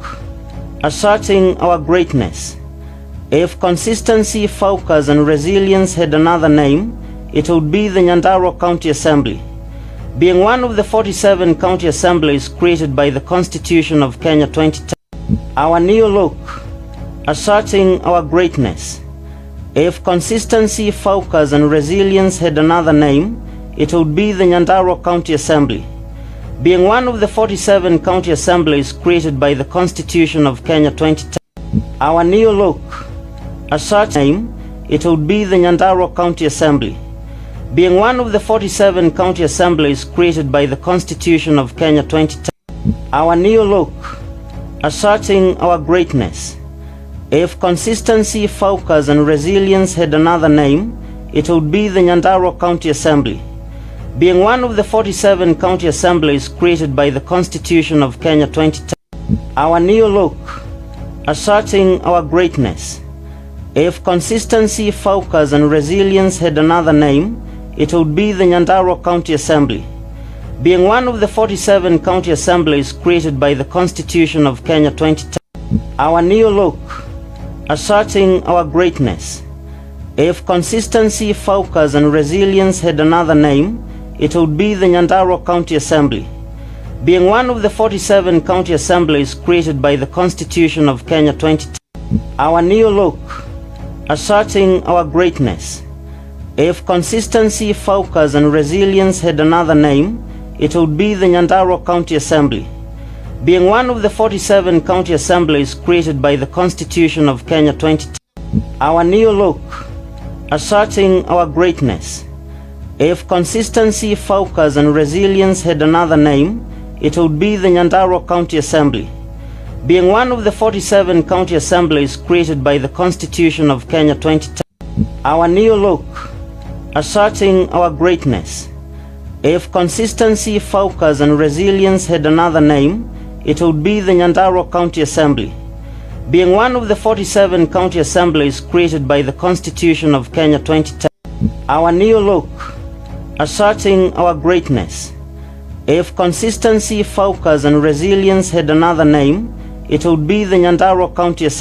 asserting our greatness. If consistency, focus and resilience had another name, it would be the Nyandarua County Assembly. Being one of the 47 county assemblies created by the Constitution of Kenya 2010. Our new look, asserting our greatness. If consistency, focus and resilience had another name, it would be the Nyandarua County Assembly. being one of the 47 county assemblies created by the Constitution of Kenya 2010. Our new look, as such name, it would be the Nyandarua County Assembly. Being one of the 47 county assemblies created by the Constitution of Kenya 2010. Our new look, asserting our greatness. If consistency, focus and resilience had another name, it would be the Nyandarua County Assembly. Being one of the 47 county assemblies created by the Constitution of Kenya 2010. Our new look, asserting our greatness. If consistency, focus and resilience had another name, it would be the Nyandarua County Assembly. Being one of the 47 county assemblies created by the Constitution of Kenya 2010. Our new look, asserting our greatness. If consistency, focus and resilience had another name, it would be the Nyandarua County Assembly. Being one of the 47 county assemblies created by the Constitution of Kenya 2010. Our new look, asserting our greatness. If consistency, focus and resilience had another name, it would be the Nyandarua County Assembly. Being one of the 47 county assemblies created by the Constitution of Kenya 2010. Our new look, asserting our greatness. If consistency, focus and resilience had another name, it would be the Nyandarua County Assembly. Being one of the 47 county assemblies created by the Constitution of Kenya 2010. Our new look, asserting our greatness. If consistency, focus and resilience had another name, it would be the Nyandarua County Assembly. Being one of the 47 county assemblies created by the Constitution of Kenya 2010. Our new look, asserting our greatness. If consistency, focus and resilience had another name, it would be the Nyandarua County Assembly.